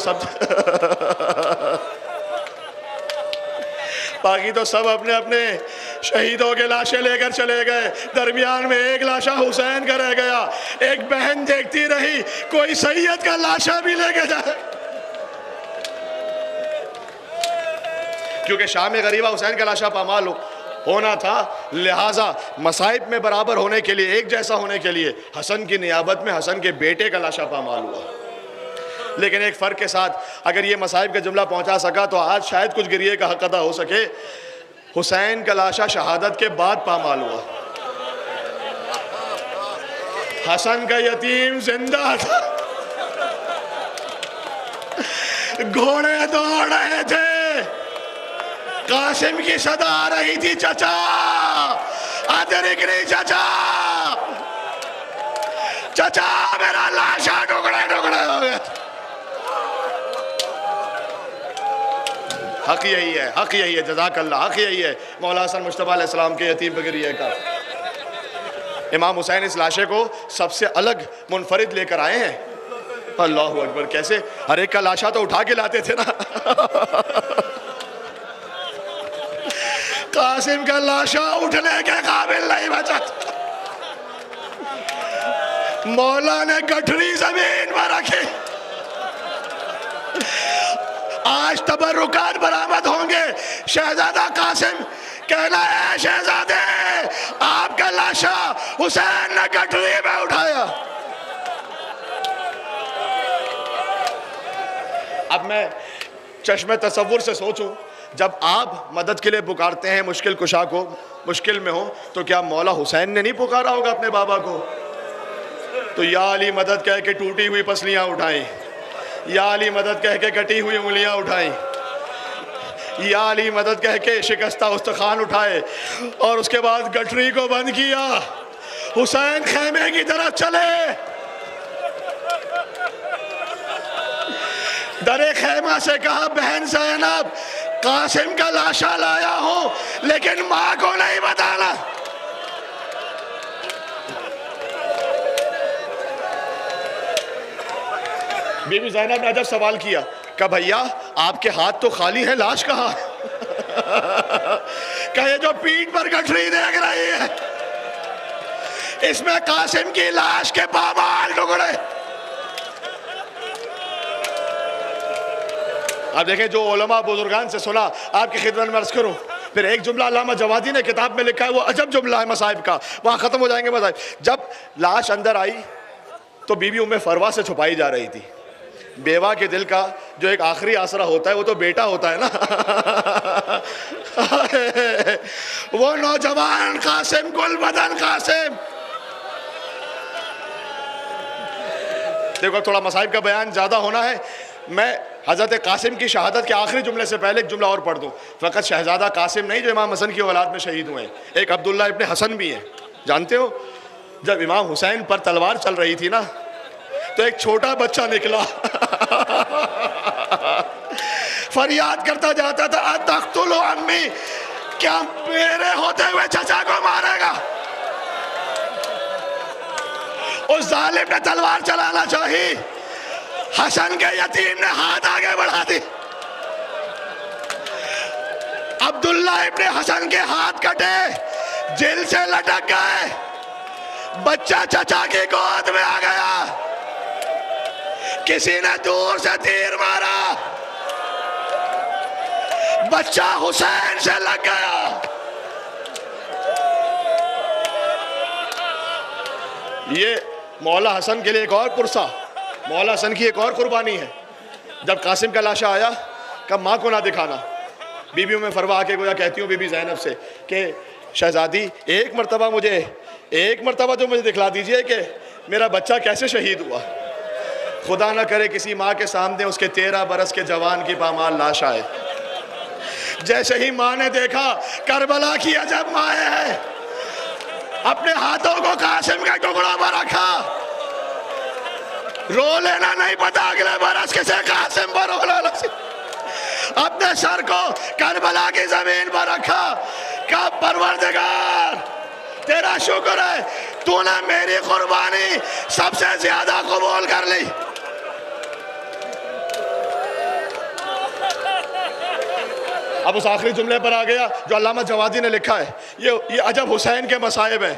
سب اپنے اپنے شہیدوں کے لاشیں لے کر چلے گئے، درمیان میں ایک لاشا حسین کا رہ گیا۔ ایک بہن دیکھتی رہی کوئی سید کا لاشا بھی لے کے جائے، کیونکہ شام غریبہ حسین کا لاشا پامال ہونا تھا، لہٰذا مصائب میں برابر ہونے کے لیے، ایک جیسا ہونے کے لیے حسن کی نیابت میں حسن کے بیٹے کا لاشا پامال ہوا۔ لیکن ایک فرق کے ساتھ، اگر یہ مصائب کا جملہ پہنچا سکا تو آج شاید کچھ گریے کا حق ادا ہو سکے۔ حسین کا لاشا شہادت کے بعد پامال ہوا، حسن کا یتیم زندہ تھا، گھوڑے دوڑ رہے تھے، قاسم کی صدا آ رہی تھی چچا ادرکنی چچا، چچا میرا لاشا ٹکڑے ٹکڑے ہو گیا۔ حق یہی ہے، حق یہی ہے، جزاک اللہ، حق یہی ہے مولا حسن مصطفیٰ علیہ السلام کے یتیم بگریے کا۔ امام حسین اس لاشے کو سب سے الگ منفرد لے کر آئے ہیں۔ اللہ اکبر، کیسے ہر ایک کا لاشا تو اٹھا کے لاتے تھے نا، قاسم کا لاشا اٹھنے کے قابل نہیں بچا، مولا نے گٹھری زمین پر رکھی۔ آج تبرکات برآمد ہوں گے، شہزادہ قاسم کہنا ہے شہزادے آپ کا لاشا حسین نے گٹھری میں اٹھایا۔ اب میں چشم تصور سے سوچوں، جب آپ مدد کے لیے پکارتے ہیں مشکل کشا کو، مشکل میں ہو، تو کیا مولا حسین نے نہیں پکارا ہوگا اپنے بابا کو؟ تو یا علی مدد کہہ کے ٹوٹی ہوئی پسلیاں اٹھائیں، یا علی مدد کہہ کے کٹی ہوئی انگلیاں اٹھائیں، یا علی مدد کہہ کے شکستہ استخوان اٹھائے، اور اس کے بعد گٹھری کو بند کیا، حسین خیمے کی طرف چلے، در خیمہ سے کہا بہن زینب قاسم کا لاشا لایا ہوں لیکن ماں کو نہیں بتانا. بی بی زینب نے عجب سوال کیا کہ بھیا آپ کے ہاتھ تو خالی ہیں، لاش کہاں ہے؟ کہ یہ جو پیٹھ پر گٹھری دیکھ رہی ہے اس میں قاسم کی لاش کے پامال ٹکڑے. آپ دیکھیں جو علماء بزرگان سے سنا آپ کی خدمت میں عرض کروں. پھر ایک جملہ علامہ جوادی نے کتاب میں لکھا ہے، وہ عجب جملہ ہے مصائب کا، وہاں ختم ہو جائیں گے مصائب. جب لاش اندر آئی تو بی بی ام فروا سے چھپائی جا رہی تھی. بیوہ کے دل کا جو ایک آخری آسرا ہوتا ہے وہ تو بیٹا ہوتا ہے نا. وہ نوجوان قاسم، گل بدن قاسم. دیکھو تھوڑا مصائب کا بیان زیادہ ہونا ہے، میں حضرت قاسم کی شہادت کے آخری جملے سے پہلے ایک جملہ اور پڑھ دوں. فقط شہزادہ قاسم نہیں جو امام حسن کی اولاد میں شہید ہوئے ہیں، ایک عبداللہ ابن حسن بھی ہے. جانتے ہو جب امام حسین پر تلوار چل رہی تھی نا تو ایک چھوٹا بچہ نکلا فریاد کرتا جاتا تھا اتقتلوا عمی، کیا میرے ہوتے ہوئے چچا کو مارے گا؟ اس ظالم نے تلوار چلانا چاہی، حسن کے یتیم نے ہاتھ آگے بڑھا دی. عبداللہ ابن حسن کے ہاتھ کٹے، جل سے لٹک گئے، بچہ چچا کی گود میں آ گیا. کسی نے دور سے تیر مارا، بچہ حسین سے لگ گیا. یہ مولا حسن کے لیے ایک اور پرسہ، مولا حسن کی ایک اور قربانی ہے. جب قاسم کا لاشا آیا کہ ماں کو نہ دکھانا. بی بی ام فروا کے گویا کہتی ہوں بی بی زینب سے کہ شہزادی ایک مرتبہ تو مجھے دکھلا دیجئے کہ میرا بچہ کیسے شہید ہوا. خدا نہ کرے کسی ماں کے سامنے اس کے 13 برس کے جوان کی پامال لاش آئے. جیسے ہی ماں نے دیکھا کربلا کی عجب مائیں ہے، اپنے ہاتھوں کو قاسم کے ٹکڑوں پر رکھا. رو لینا نہیں پتا اگلے برس کسے قاسم پر رونا لگی. اپنے سر کو کربلا کی زمین پر رکھا کہ پروردگار تیرا شکر ہے تو نے میری قربانی سب سے زیادہ قبول کر لی. اب اس آخری جملے پر آ گیا جو علامہ جوادی نے لکھا ہے. یہ عجب حسین کے مصائب ہیں.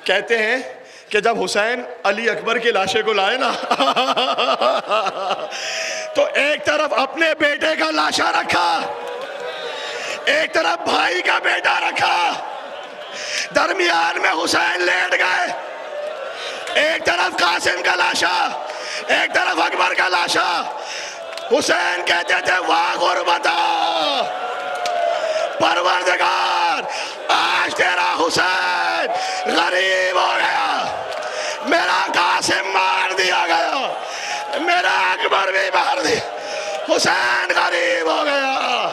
کہتے ہیں کہ جب حسین علی اکبر کی لاشے کو لائے نا تو ایک طرف اپنے بیٹے کا لاشا رکھا، ایک طرف بھائی کا بیٹا رکھا، درمیان میں حسین لیٹ گئے. ایک طرف قاسم کا لاشا، ایک طرف اکبر کا لاشا. حسین کہتے تھے واہ غربتا، پروردگار آج تیرا حسین غریب ہو گیا، میرا قاسم مار دیا گیا، میرا اکبر بھی مار دیا، حسین غریب ہو گیا.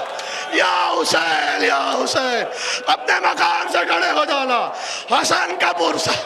یا حسین یا حسین، اپنے مقام سے کھڑے ہو جانا. حسن کا پرسہ